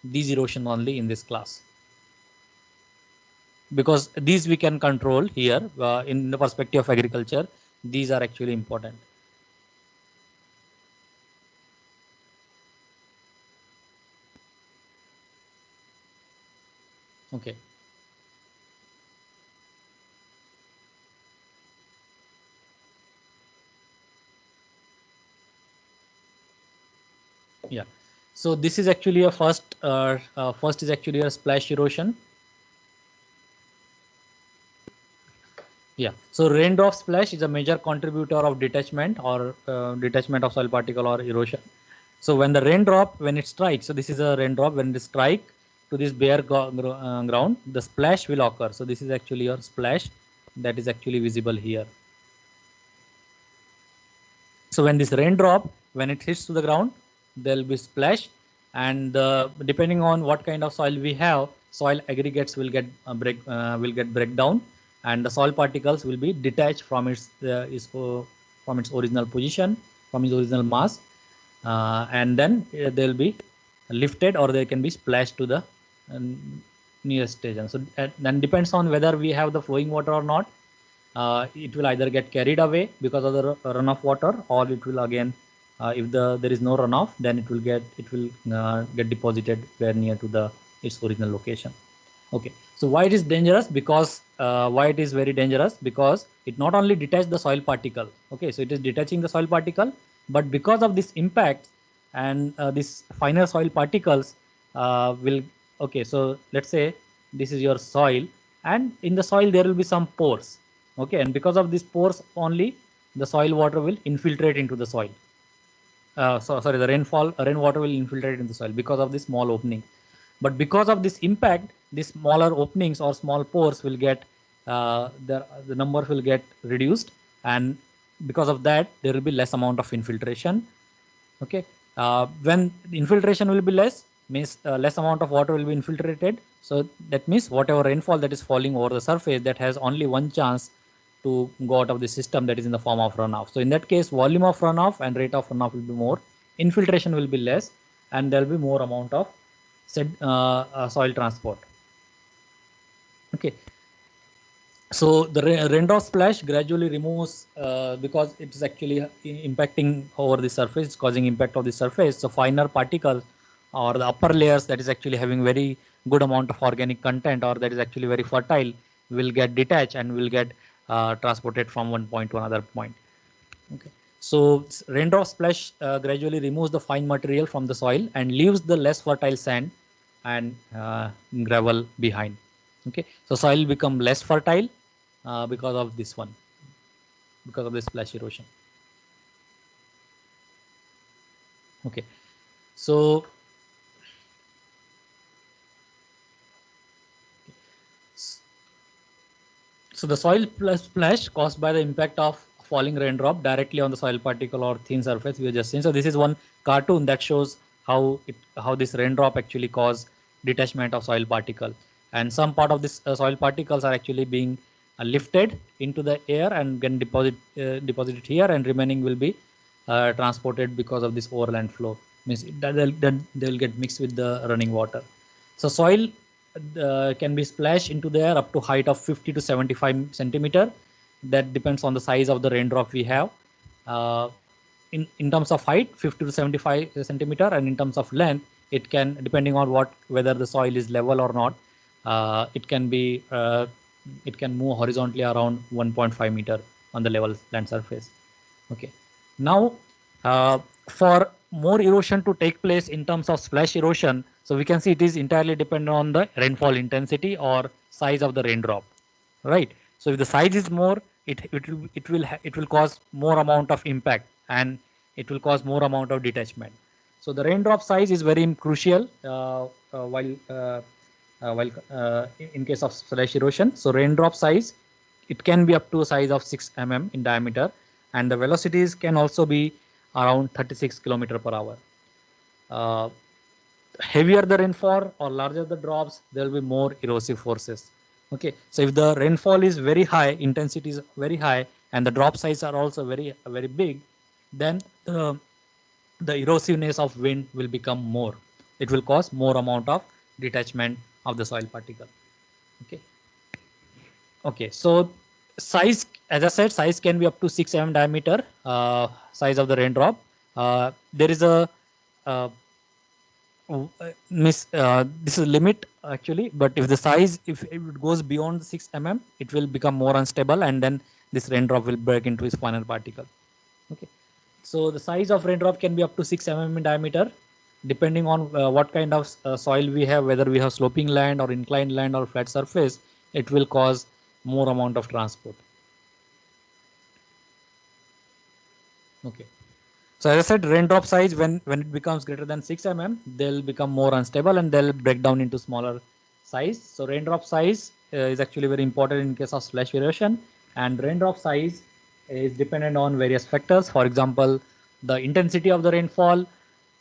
these erosion only in this class, because these we can control here in the perspective of agriculture. These are actually important. Okay. Yeah. So this is actually a first is actually a splash erosion. Yeah. So raindrop splash is a major contributor of detachment or detachment of soil particle or erosion. So when the raindrop, when it strikes, so this is a raindrop, when it strike to this bare ground, the splash will occur. So this is actually your splash that is actually visible here. So when this raindrop, when it hits to the ground, there will be splash, and depending on what kind of soil we have, soil aggregates will get breakdown, and the soil particles will be detached from from its original position, from its original mass, and then they will be lifted or they can be splashed to the nearest station. So then depends on whether we have the flowing water or not. It will either get carried away because of the runoff water, or it will again, if there is no runoff, then it will get deposited very near to the its original location. Okay, so why it is dangerous? Because why it is very dangerous? Because it not only detach the soil particle. Okay, so it is detaching the soil particle, but because of this impact and this finer soil particles will. Okay, so let's say this is your soil, and in the soil there will be some pores. Okay, and because of these pores only, the soil water will infiltrate into the soil. Sorry, the rainwater will infiltrate in the soil because of this small opening. But because of this impact, these smaller openings or small pores will get the number will get reduced, and because of that, there will be less amount of infiltration. Okay, when infiltration will be less, means less amount of water will be infiltrated. So that means whatever rainfall that is falling over the surface, that has only one chance to go out of the system, that is in the form of runoff. So in that case, volume of runoff and rate of runoff will be more, infiltration will be less, and there will be more amount of soil transport. Okay, so the raindrop splash gradually removes because it is actually impacting over the surface, it's causing impact of the surface. So finer particles or the upper layers that is actually having very good amount of organic content, or that is actually very fertile, will get detached and will get transported from one point to another point. Okay. So raindrop splash gradually removes the fine material from the soil and leaves the less fertile sand and gravel behind. Okay, so soil become less fertile because of this one, because of this splash erosion. Okay, so so the soil splash caused by the impact of falling raindrop directly on the soil particle or thin surface we are just seeing. So this is one cartoon that shows how this raindrop actually cause detachment of soil particle, and some part of this soil particles are actually being lifted into the air and get deposited here, and remaining will be transported because of this overland flow. Means they'll get mixed with the running water. So soil can be splashed into the air up to height of 50 to 75 centimeter. That depends on the size of the raindrop we have. Uh, in terms of height, 50 to 75 centimeter, and in terms of length, it can, depending on whether the soil is level or not, it can move horizontally around 1.5 meter on the level land surface. Okay. Now, for more erosion to take place in terms of splash erosion, so we can see it is entirely dependent on the rainfall intensity or size of the raindrop, right? So if the size is more, it will cause more amount of impact, and it will cause more amount of detachment. So the raindrop size is very crucial in case of splash erosion. So raindrop size, it can be up to a size of 6 mm in diameter, and the velocities can also be around 36 kilometer per hour. Uh, Heavier the rainfall or larger the drops, there will be more erosive forces. Okay, so if the rainfall is very high, intensity is very high, and the drop size are also very big, then the erosiveness of wind will become more. It will cause more amount of detachment of the soil particle. Okay. Okay. So size, as I said, size can be up to 6 mm diameter. Size of the raindrop. There is a uh, this is limit actually, but if the size, if it goes beyond 6 mm, it will become more unstable, and then this raindrop will break into its final particle. Okay. So the size of raindrop can be up to 6 mm in diameter, depending on what kind of soil we have, whether we have sloping land or inclined land or flat surface. It will cause more amount of transport. Okay. So as I said, raindrop size, when it becomes greater than 6 mm, they'll become more unstable and they'll break down into smaller size. So raindrop size is actually very important in case of splash erosion, and raindrop size is dependent on various factors. For example, the intensity of the rainfall,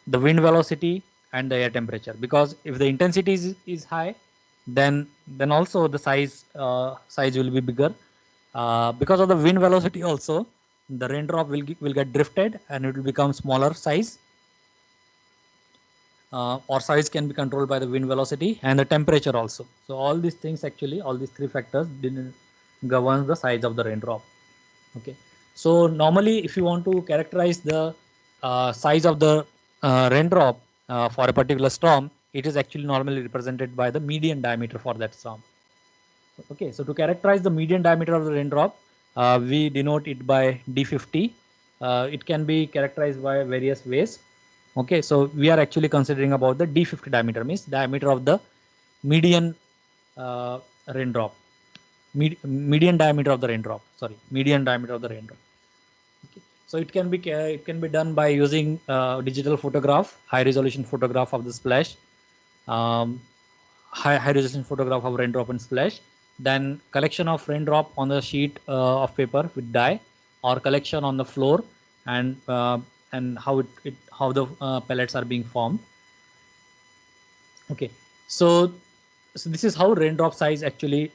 the wind velocity, and the air temperature. Because if the intensity is high, then also the size will be bigger. Because of the wind velocity also, the raindrop will get drifted and it will become smaller size, or size can be controlled by the wind velocity and the temperature also. So all these things, actually all these three factors govern the size of the raindrop. Okay. So normally if you want to characterize the size of the raindrop for a particular storm, it is actually normally represented by the median diameter for that storm. Okay, so to characterize the median diameter of the raindrop, we denote it by D50. It can be characterized by various ways. Okay, so we are actually considering about the D50 diameter, means diameter of the median uh, raindrop, median diameter of the raindrop. Sorry, median diameter of the raindrop. Okay. So it can be done by using digital photograph, high resolution photograph of the splash, um, high resolution photograph of raindrop and splash, then collection of raindrop on the sheet of paper with dye, or collection on the floor, and how the pellets are being formed. Okay, so this is how raindrop size actually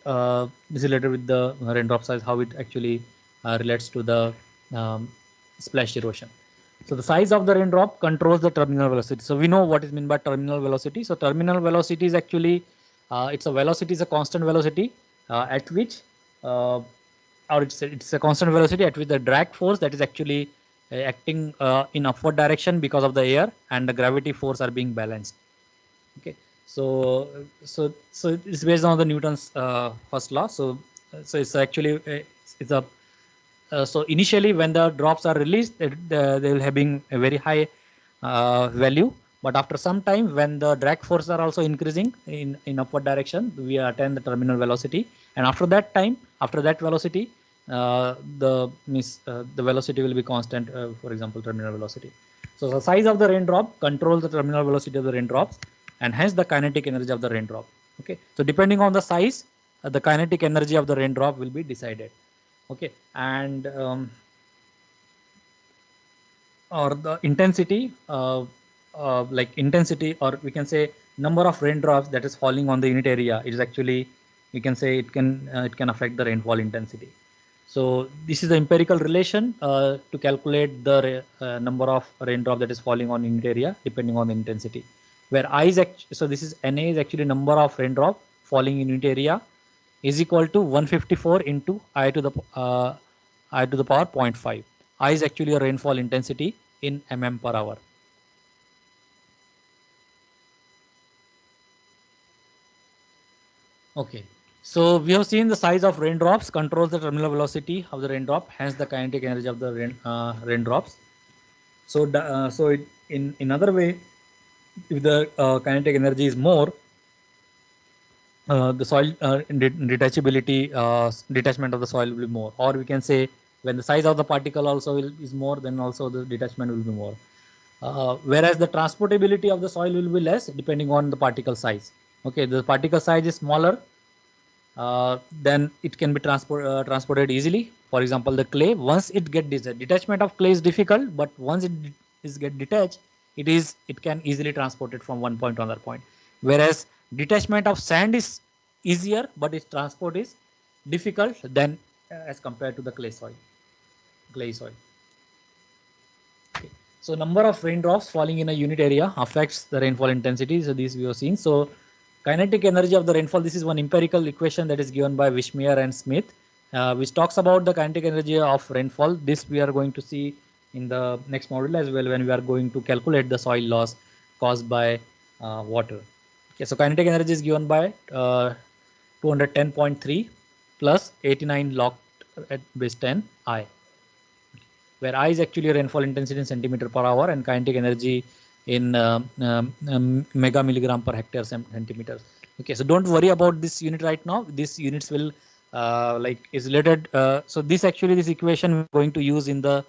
is related with the raindrop size, how it actually relates to the um, splash erosion. So the size of the raindrop controls the terminal velocity. So we know what is meant by terminal velocity. So terminal velocity is actually it's a velocity, is a constant velocity at which or it's a constant velocity at which the drag force that is actually acting in upward direction because of the air, and the gravity force are being balanced. Okay, so it's based on the Newton's first law. So it's actually it's a so initially when the drops are released, they will having a very high value, but after some time when the drag forces are also increasing in upward direction, we attain the terminal velocity, and after that time, after that velocity, the velocity will be constant, for example terminal velocity. So the size of the raindrop controls the terminal velocity of the raindrops, and hence the kinetic energy of the raindrop. Okay, so depending on the size, the kinetic energy of the raindrop will be decided. Okay, and or the intensity, like intensity, or we can say number of raindrops that is falling on the unit area, it is actually, we can say it can affect the rainfall intensity. So this is the empirical relation to calculate the number of raindrop that is falling on unit area depending on the intensity, where I is so this is Na is actually number of raindrop falling in unit area is equal to 154 into I to the power 0.5. I is actually a rainfall intensity in mm per hour. Okay, so we have seen the size of raindrops controls the terminal velocity of the raindrop, hence the kinetic energy of the raindrops. So, in other way, if the kinetic energy is more, the soil detachability, detachment of the soil will be more, or we can say when the size of the particle also is more, then also the detachment will be more. Whereas the transportability of the soil will be less depending on the particle size. Okay, the particle size is smaller, then it can be transported easily. For example, the clay, once it get detachment of clay is difficult, but once it is get detached, it can easily transport it from one point to another point. Whereas detachment of sand is easier, but its transport is difficult than as compared to the clay soil. Okay. So number of raindrops falling in a unit area affects the rainfall intensity. So these we have seen. So kinetic energy of the rainfall. This is one empirical equation that is given by Wishmeyer and Smith, which talks about the kinetic energy of rainfall. This we are going to see in the next module as well when we are going to calculate the soil loss caused by water. Okay, so kinetic energy is given by 210.3 plus 89 log at base 10 I, where I is actually rainfall intensity in centimeter per hour and kinetic energy in mega milligram per hectare centimeters. Okay, so don't worry about this unit right now. These units will like is related. So this actually this equation we're going to use uh,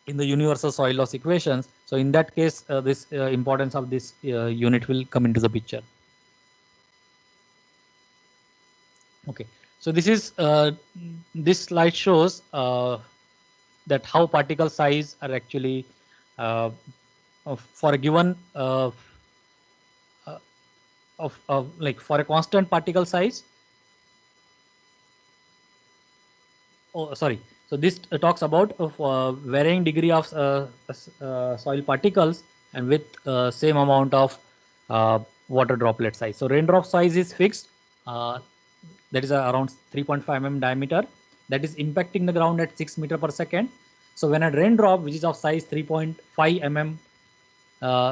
in the universal soil loss equations. So in that case, this importance of this unit will come into the picture. Okay, so this is this slide shows that how particle size are actually for a given of like for a constant particle size. Oh, sorry. So this talks about varying degree of soil particles and with same amount of water droplet size. So raindrop size is fixed. That is around 3.5 mm diameter. That is impacting the ground at 6 meter per second. So when a raindrop which is of size 3.5 mm,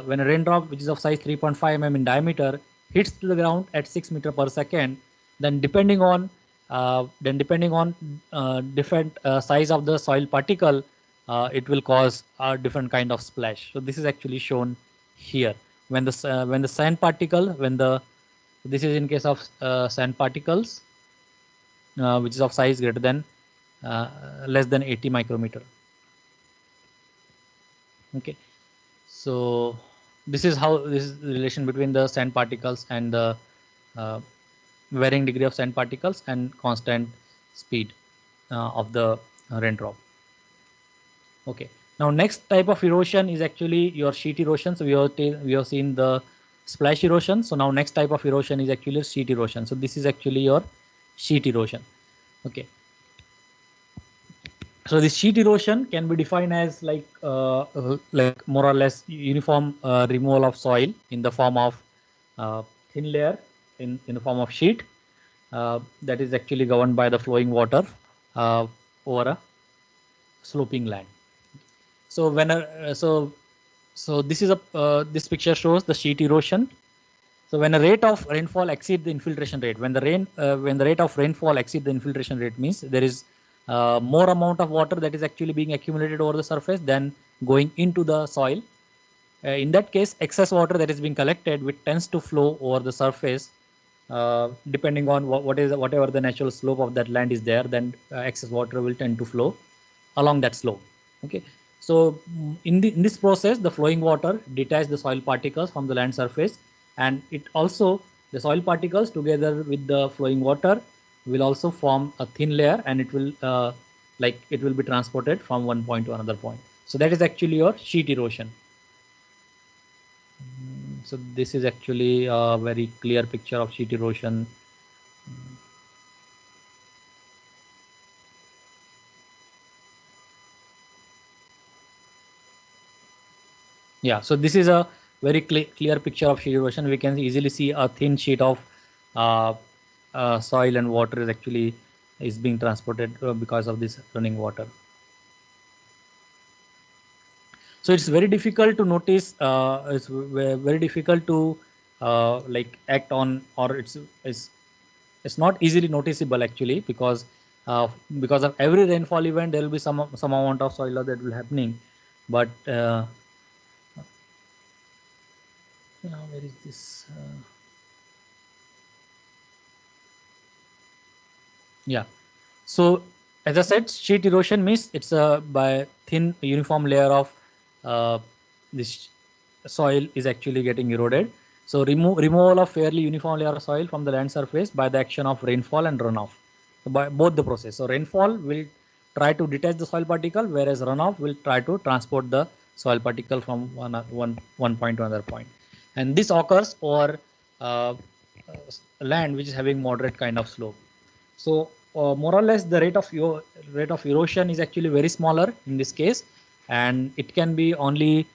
when a raindrop which is of size 3.5 mm in diameter hits to the ground at 6 meter per second, then depending on different size of the soil particle, it will cause a different kind of splash. So this is actually shown here. When the sand particle, this is in case of sand particles, which is of size greater than less than 80 micrometer. Okay, so this is how this is the relation between the sand particles and the uh, varying degree of sand particles and constant speed of the raindrop. Okay, now next type of erosion is actually your sheet erosion. So we have seen the splash erosion. So now next type of erosion is actually sheet erosion. So this is actually your sheet erosion. Okay, so the sheet erosion can be defined as like more or less uniform removal of soil in the form of thin layer in the form of sheet that is actually governed by the flowing water over a sloping land. So when so this is a this picture shows the sheet erosion. So when a rate of rainfall exceeds the infiltration rate, when the rate of rainfall exceeds the infiltration rate, means there is more amount of water that is actually being accumulated over the surface than going into the soil. In that case, excess water that is being collected, which tends to flow over the surface, depending on whatever the natural slope of that land is there, then excess water will tend to flow along that slope. Okay, so in this process, the flowing water detaches the soil particles from the land surface, and it also the soil particles together with the flowing water will also form a thin layer, and it will like it will be transported from one point to another point. So that is actually your sheet erosion. So this is actually a very clear picture of sheet erosion. Yeah, so this is a very clear picture of sheet erosion. We can easily see a thin sheet of uh, soil and water is actually is being transported because of this running water. So it's very difficult to notice. It's very difficult to like act on, or it's not easily noticeable actually because of every rainfall event there will be some amount of soil loss that will happening, but where is this? Yeah. So as I said, sheet erosion means it's a by thin uniform layer of uh, this soil is actually getting eroded. So removal of fairly uniform layer of soil from the land surface by the action of rainfall and runoff. So by both the process. So rainfall will try to detach the soil particle, whereas runoff will try to transport the soil particle from one point to another point. And this occurs over uh, land which is having moderate kind of slope. So more or less the rate of erosion is actually very smaller in this case, and it can be only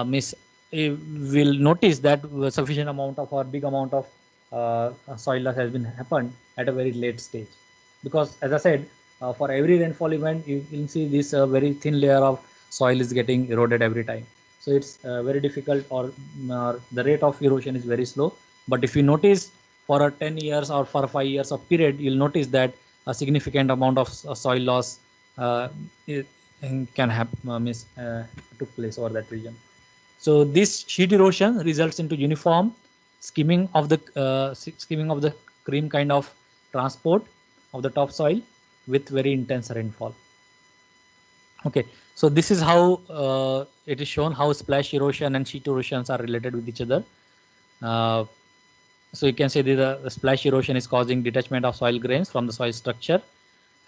miss. We'll notice that sufficient amount of or big amount of soil loss has been happened at a very late stage, because as I said, for every rainfall event you will see this very thin layer of soil is getting eroded every time. So it's very difficult, or the rate of erosion is very slow. But if you notice for a 10 years or for 5 years of period, you'll notice that a significant amount of soil loss uh, can have took place over that region. So this sheet erosion results into uniform skimming of the cream kind of transport of the topsoil with very intense rainfall. Okay, so this is how it is shown how splash erosion and sheet erosions are related with each other. Uh, so you can say the splash erosion is causing detachment of soil grains from the soil structure,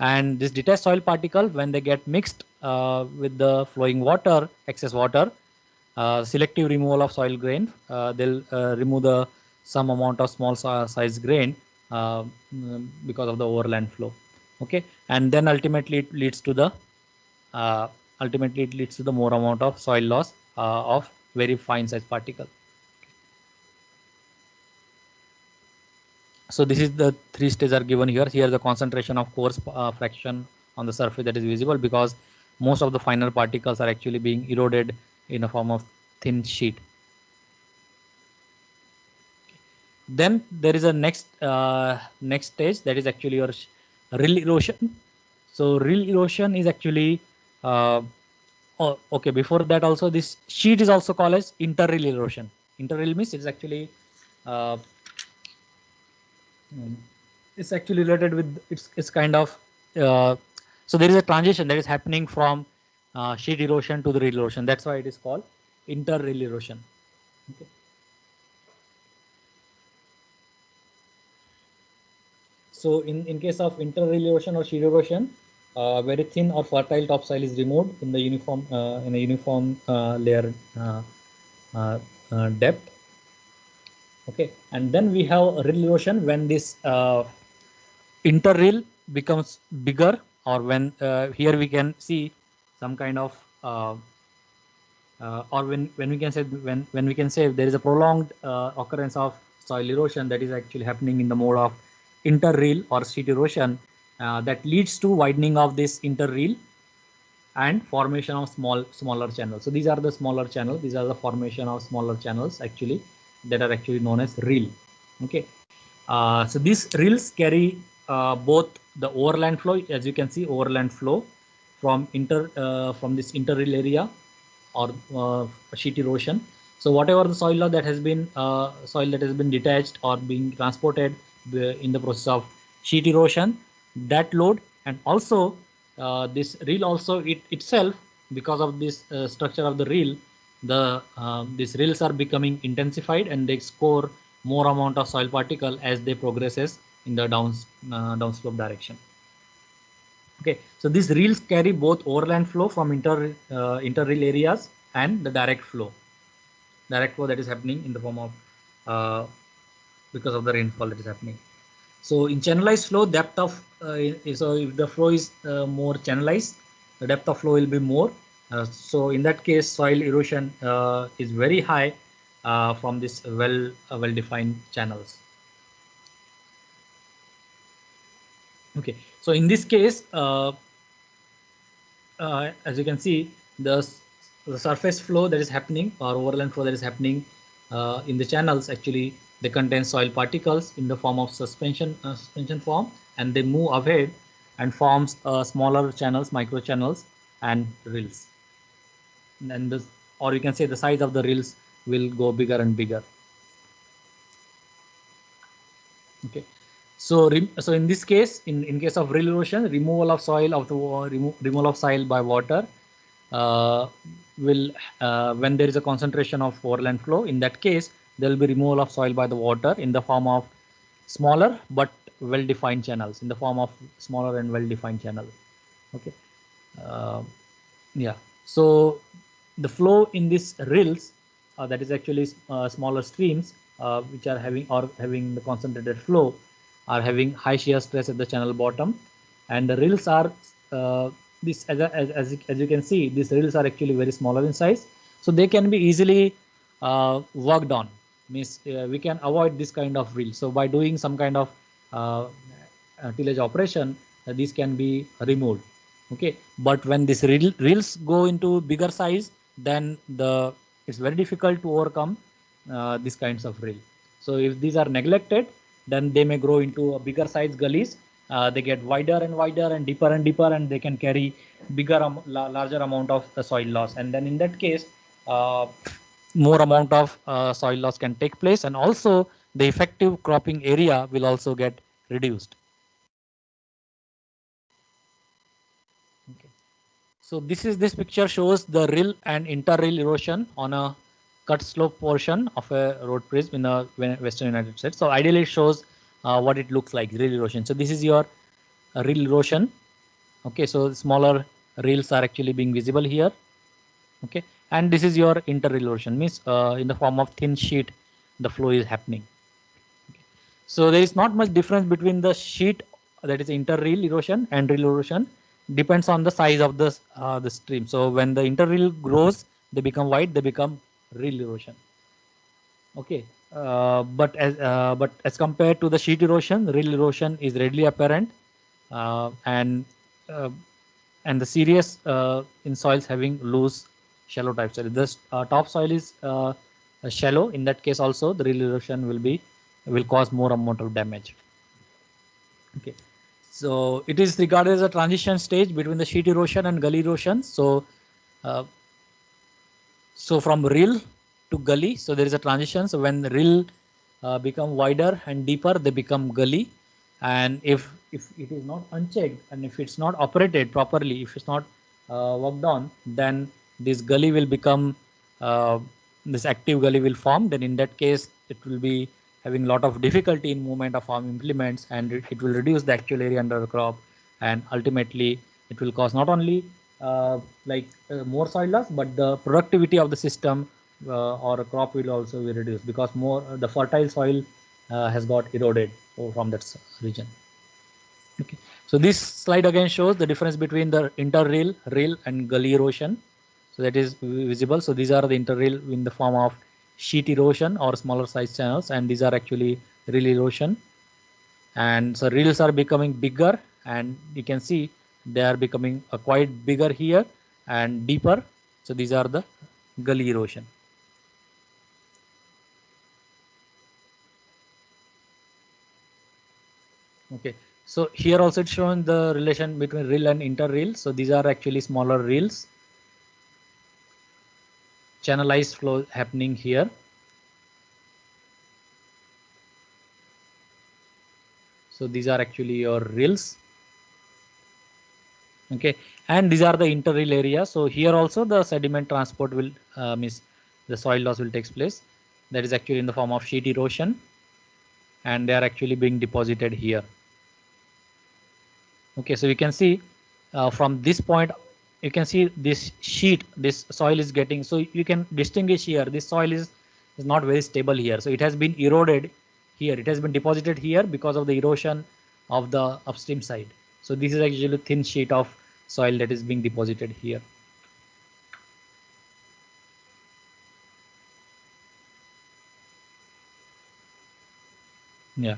and this detached soil particle, when they get mixed with the flowing water, excess water, selective removal of soil grain, they'll remove the some amount of small size grain because of the overland flow. Okay, and then uh, ultimately it leads to the more amount of soil loss of very fine size particle. So this is the three stages are given here. Here the concentration of coarse fraction on the surface that is visible, because most of the finer particles are actually being eroded in a form of thin sheet. Then there is a next stage, that is actually your rill erosion. So rill erosion is actually okay. Before that also, this sheet is also called as interrill erosion. Interrill means it's actually uh, it's actually related with it's kind of so there is a transition that is happening from sheet erosion to the rill erosion. That's why it is called interrill erosion. Okay. So in case of interrill erosion or sheet erosion, very thin or fertile topsoil is removed in the uniform layer uh, depth. Okay, and then we have rill erosion when this interrill becomes bigger, or when here we can see some kind of or when we can say when we can say there is a prolonged occurrence of soil erosion that is actually happening in the mode of interrill or sheet erosion, that leads to widening of this interrill and formation of smaller channels. So these are the smaller channels. These are the formation of smaller channels actually that are actually known as rill. Okay, so these rills carry both the overland flow, as you can see, overland flow from this interrill area or sheet erosion. So whatever the soil that has been detached or being transported in the process of sheet erosion, that load, and also this reel also itself, because of this structure of the reel, these reels are becoming intensified and they score more amount of soil particle as they progresses in the downslope direction. Okay, so these reels carry both overland flow from interreel areas and the direct flow that is happening in the form of uh, because of the rainfall that is happening. So in channelized flow, depth of so if the flow is more channelized, the depth of flow will be more. So in that case, soil erosion is very high from this well defined channels. Okay, so in this case, as you can see, the surface flow that is happening or overland flow that is happening in the channels, actually they contain soil particles in the form of suspension form, and they move ahead and forms smaller channels, micro channels, and rills. And this, or you can say the size of the rills will go bigger and bigger. Okay, so so in this case, in case of rill erosion, removal of soil of the removal of soil by water uh, will when there is a concentration of overland flow, in that case there will be removal of soil by the water in the form of smaller but well defined channels, in the form of smaller and well defined channel. Okay, uh, yeah, so the flow in these rills, that is actually smaller streams, which are having the concentrated flow are having high shear stress at the channel bottom, and the rills are this as you can see, these rills are actually very smaller in size, so they can be easily worked on. Means we can avoid this kind of rill. So by doing some kind of uh, tillage operation, these can be removed. Okay, but when these reels go into bigger size, then it's very difficult to overcome these kinds of reel. So if these are neglected, then they may grow into a bigger size gullies. They get wider and wider and deeper, and they can carry larger amount of soil loss. And then in that case, more amount of soil loss can take place, and also the effective cropping area will also get reduced. Okay. So this picture shows the rill and inter-rill erosion on a cut slope portion of a road bridge in the western United States. So ideally it shows what it looks like, rill erosion. So this is your rill erosion. Okay, so smaller rills are actually being visible here. Okay, and this is your inter-rill erosion, means in the form of thin sheet the flow is happening. Okay. So there is not much difference between the sheet, that is inter-rill erosion, and rill erosion. Depends on the size of the stream. So when the inter-rill grows, they become wide, they become rill erosion. Okay, but as compared to the sheet erosion, rill erosion is readily apparent, uh, and uh, and the serious in soils having loose shallow type soil. The topsoil is shallow. In that case, also the rill erosion will cause more amount of damage. Okay, so it is regarded as a transition stage between the sheet erosion and gully erosion. Uh, so from rill to gully, so there is a transition. So when the rill become wider and deeper, they become gully. And if it is not unchecked and if it's not operated properly, if it's not worked on, then this gully will become this active gully will form. Then in that case, it will be having a lot of difficulty in movement of farm implements, and it will reduce the actual area under the crop, and ultimately it will cause not only more soil loss, but the productivity of the system or a crop will also be reduced, because more the fertile soil has got eroded from that region. Okay, so this slide again shows the difference between the inter-rill, rill, and gully erosion. So that is visible. So these are the inter-rill in the form of sheet erosion or smaller size channels, and these are actually rill erosion. And so rills are becoming bigger, and you can see they are becoming quite bigger here and deeper. So these are the gully erosion. Okay, so here also it's shown the relation between rill and inter-rill. So these are actually smaller rills, channelized flow happening here. So these are actually your rills. Okay, and these are the inter-rill area. So here also the sediment transport will means the soil loss will take place. That is actually in the form of sheet erosion, and they are actually being deposited here. Okay, so you can see from this point, you can see this sheet, this soil is getting, so you can distinguish here, this soil is not very stable here. So it has been eroded here, it has been deposited here because of the erosion of the upstream side. So this is actually a thin sheet of soil that is being deposited here. Yeah.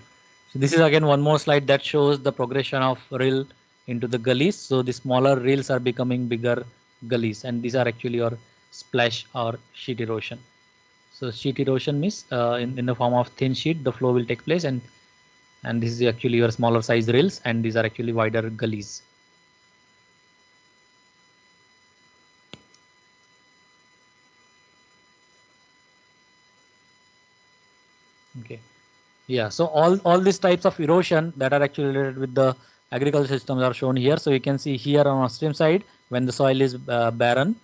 So this is again one more slide that shows the progression of rill into the gullies. So the smaller rills are becoming bigger gullies, and these are actually your splash or sheet erosion. So sheet erosion means in the form of thin sheet, the flow will take place, and this is actually your smaller size rills, and these are actually wider gullies. Okay. Yeah, so all these types of erosion that are actually related with the agriculture systems are shown here. So you can see here on upstream side when the soil is barren.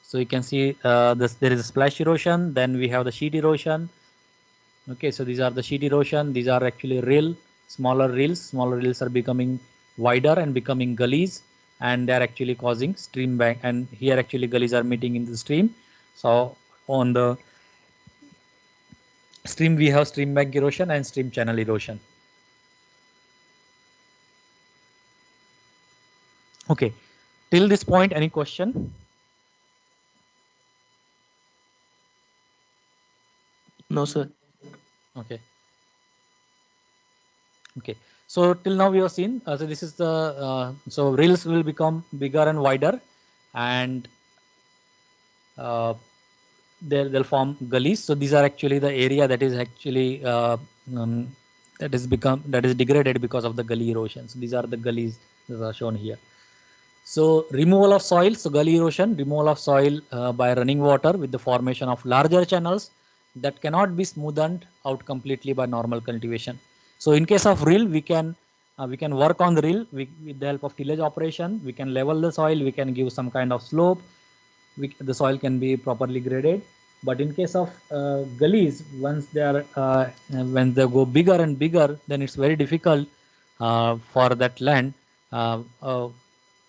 So you can see there is a splash erosion. Then we have the sheet erosion. Okay, so these are the sheet erosion. These are actually rill, smaller rills. Smaller rills are becoming wider and becoming gullies, and they are actually causing stream bank. And here actually gullies are meeting in the stream. So on the stream we have stream bank erosion and stream channel erosion. Okay, till this point, any question? No, sir. Okay. Okay. So till now we have seen. So this is the so reels will become bigger and wider, and uh, they'll form gullies. So these are actually the area that is actually that is degraded because of the gully erosion. So these are the gullies that are shown here. So removal of soil, so gully erosion, removal of soil by running water with the formation of larger channels that cannot be smoothened out completely by normal cultivation. So in case of reel, we can work on the reel with the help of tillage operation. We can level the soil, we can give some kind of slope, the soil can be properly graded. But in case of gullies, once they are when they go bigger and bigger, then it's very difficult for that land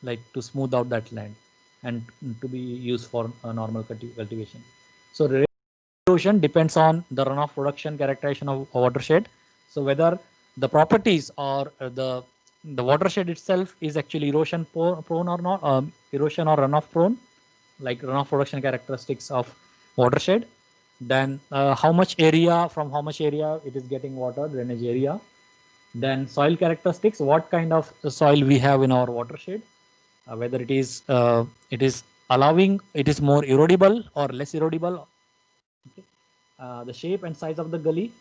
like to smooth out that land and to be used for normal cultivation. So erosion depends on the runoff production characterization of a watershed. So whether the properties or the watershed itself is actually erosion prone or not, erosion or runoff prone, like runoff production characteristics of watershed, then how much area, from how much area it is getting water, drainage area, then soil characteristics, what kind of soil we have in our watershed, whether it is allowing, it is more erodible or less erodible, okay. The shape and size of the gully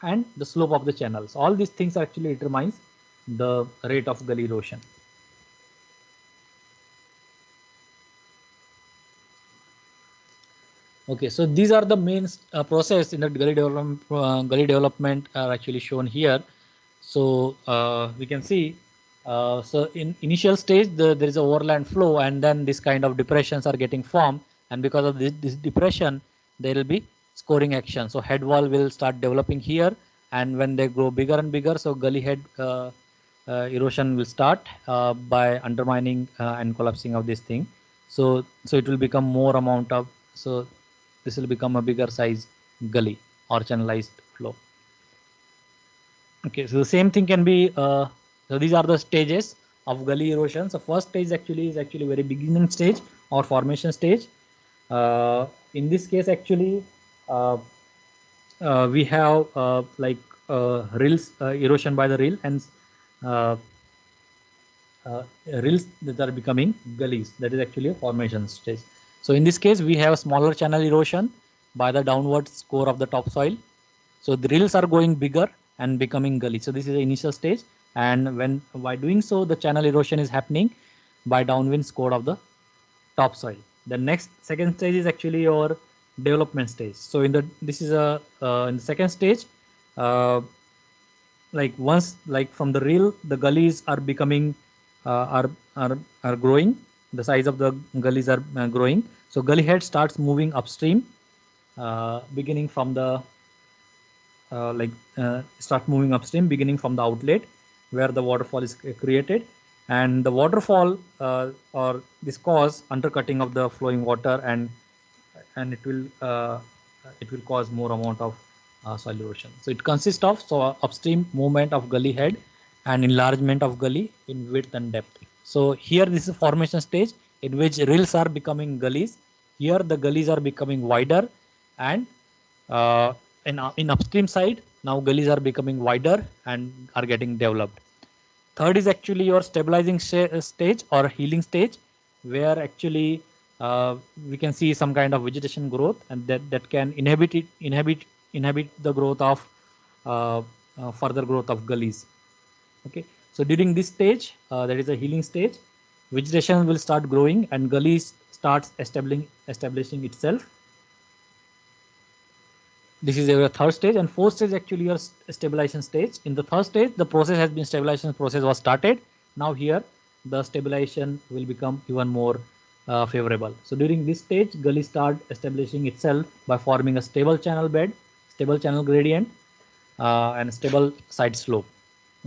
and the slope of the channels, all these things actually determines the rate of gully erosion. Okay, so these are the main process in the gully development are actually shown here. So we can see, so in initial stage there is a overland flow, and then this kind of depressions are getting formed, and because of this depression there will be scoring action. So head wall will start developing here, and when they grow bigger and bigger, so gully head erosion will start by undermining and collapsing of this thing. So it will become more amount of, so this will become a bigger size gully or channelized flow. Okay, so the same thing can be, so these are the stages of gully erosion. So first stage is actually very beginning stage or formation stage. In this case actually we have like rills, erosion by the rill, and uh, rills that are becoming gullies, that is actually a formation stage. So in this case we have smaller channel erosion by the downward score of the topsoil. So the rills are going bigger and becoming gully. So this is the initial stage, and when by doing so the channel erosion is happening by downwind score of the topsoil. The next second stage is actually your development stage. So in the this is a in the second stage, uh, like once, like from the rill the gullies are becoming are growing, the size of the gullies are growing. So gully head starts moving upstream, beginning from the start moving upstream beginning from the outlet where the waterfall is created, and the waterfall or this cause undercutting of the flowing water, and it will cause more amount of soil erosion. So it consists of upstream movement of gully head and enlargement of gully in width and depth. So here this is formation stage in which rills are becoming gullies. Here the gullies are becoming wider, and uh, in upstream side now gullies are becoming wider and are getting developed. Third is actually your stabilizing stage or healing stage, where actually we can see some kind of vegetation growth, and that can inhibit the growth of further growth of gullies. Okay, so during this stage, that is a healing stage, vegetation will start growing and gullies starts establishing itself. This is your third stage, and fourth stage actually your stabilization stage. In the third stage the process has been, stabilization process was started. Now here the stabilization will become even more favorable. So during this stage gully start establishing itself by forming a stable channel bed, stable channel gradient, and stable side slope.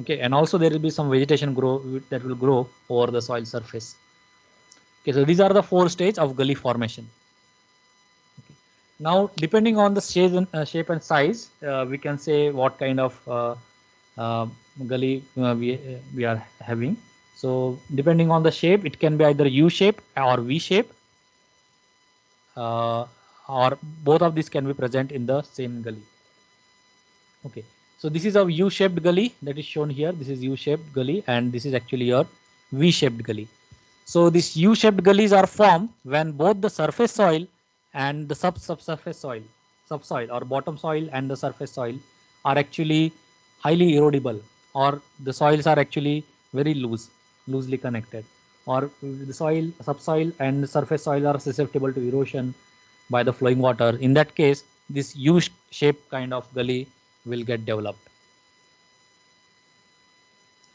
Okay, and also there will be some vegetation that will grow over the soil surface. Okay, so these are the four stages of gully formation. Okay. Now, depending on the shape and size, we can say what kind of gully we are having. So, depending on the shape, it can be either U shape or V shape, or both of these can be present in the same gully. Okay, so this is a U-shaped gully that is shown here. This is U-shaped gully, and this is actually your V-shaped gully. So these U-shaped gullies are formed when both the surface soil and the subsurface soil, subsoil or bottom soil and the surface soil are actually highly erodible, or the soils are actually very loosely connected, or the soil, subsoil and the surface soil are susceptible to erosion by the flowing water. In that case, this U-shaped kind of gully will get developed.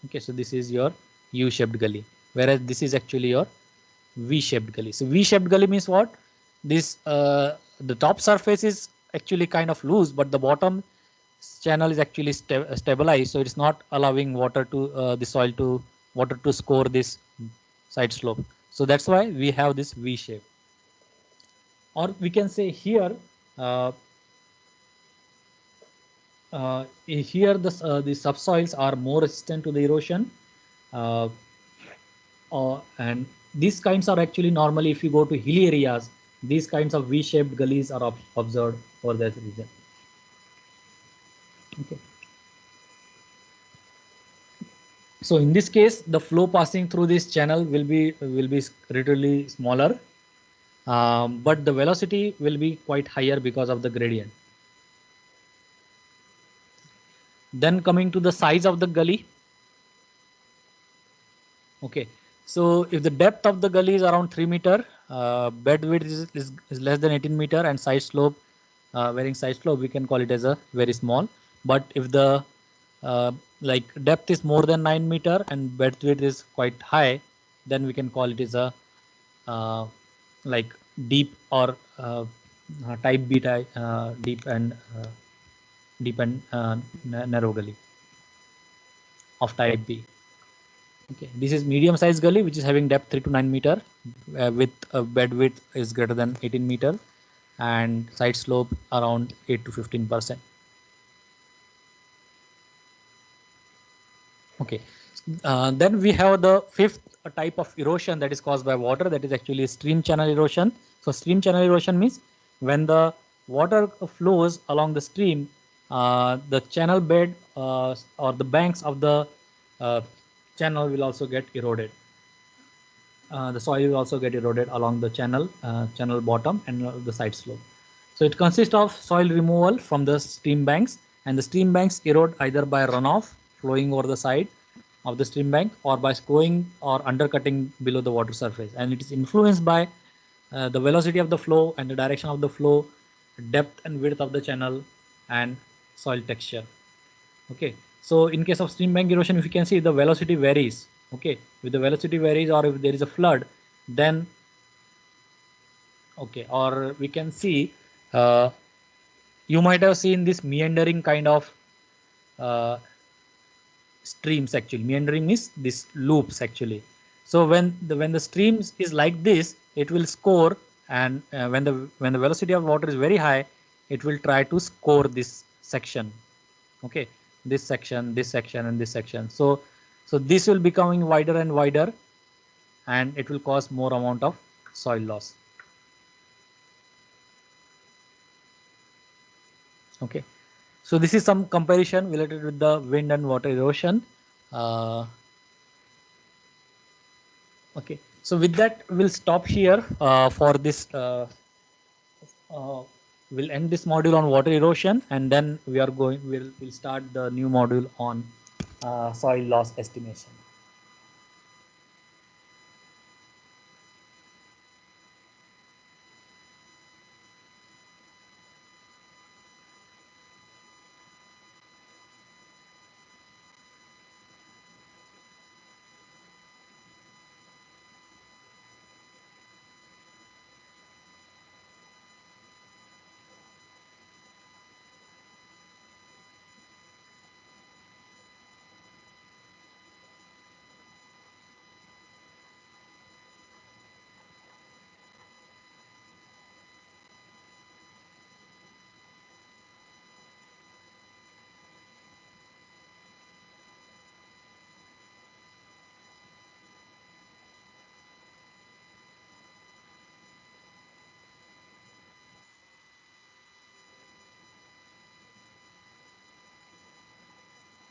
Okay, so this is your U-shaped gully, whereas this is actually your V-shaped gully. So V-shaped gully means what? This the top surface is actually kind of loose, but the bottom channel is actually stabilized, so it's not allowing water to the soil to water to score this side slope. So that's why we have this V shape. Or we can say here, uh, here the subsoils are more resistant to the erosion, uh, and these kinds are actually normally, if you go to hilly areas, these kinds of V-shaped gullies are observed for that region. Okay. So in this case, the flow passing through this channel will be relatively smaller, but the velocity will be quite higher because of the gradient. Then coming to the size of the gully. Okay, so if the depth of the gully is around 3 meter, bed width is less than 18 meter, and side slope, varying side slope, we can call it as a very small. But if the like depth is more than 9 meter and bed width is quite high, then we can call it as a like deep or type B type, deep and narrow gully of type B. Okay, this is medium size gully which is having depth 3 to 9 meter, with a bed width is greater than 18 meter and side slope around 8 to 15%. Okay, then we have the fifth type of erosion that is caused by water, that is actually stream channel erosion. So stream channel erosion means when the water flows along the stream, the channel bed or the banks of the uh, channel will also get eroded. The soil will also get eroded along the channel bottom and the side slope. So it consists of soil removal from the stream banks, and the stream banks erode either by runoff flowing over the side of the stream bank or by scoring or undercutting below the water surface, and it is influenced by the velocity of the flow and the direction of the flow, depth and width of the channel, and soil texture. Okay, so in case of stream bank erosion, if you can see, the velocity varies. Okay, if the velocity varies or if there is a flood, then okay, or we can see, uh, you might have seen this meandering kind of uh, streams. Actually meandering is this loops actually. So when the streams is like this, it will score, and when the velocity of water is very high, it will try to score this section. Okay, this section and this section. So this will becoming wider and wider, and it will cause more amount of soil loss. Okay, so this is some comparison related with the wind and water erosion. uh, okay, so with that we'll stop here for this uh, we'll end this module on water erosion, and then we'll start the new module on soil loss estimation.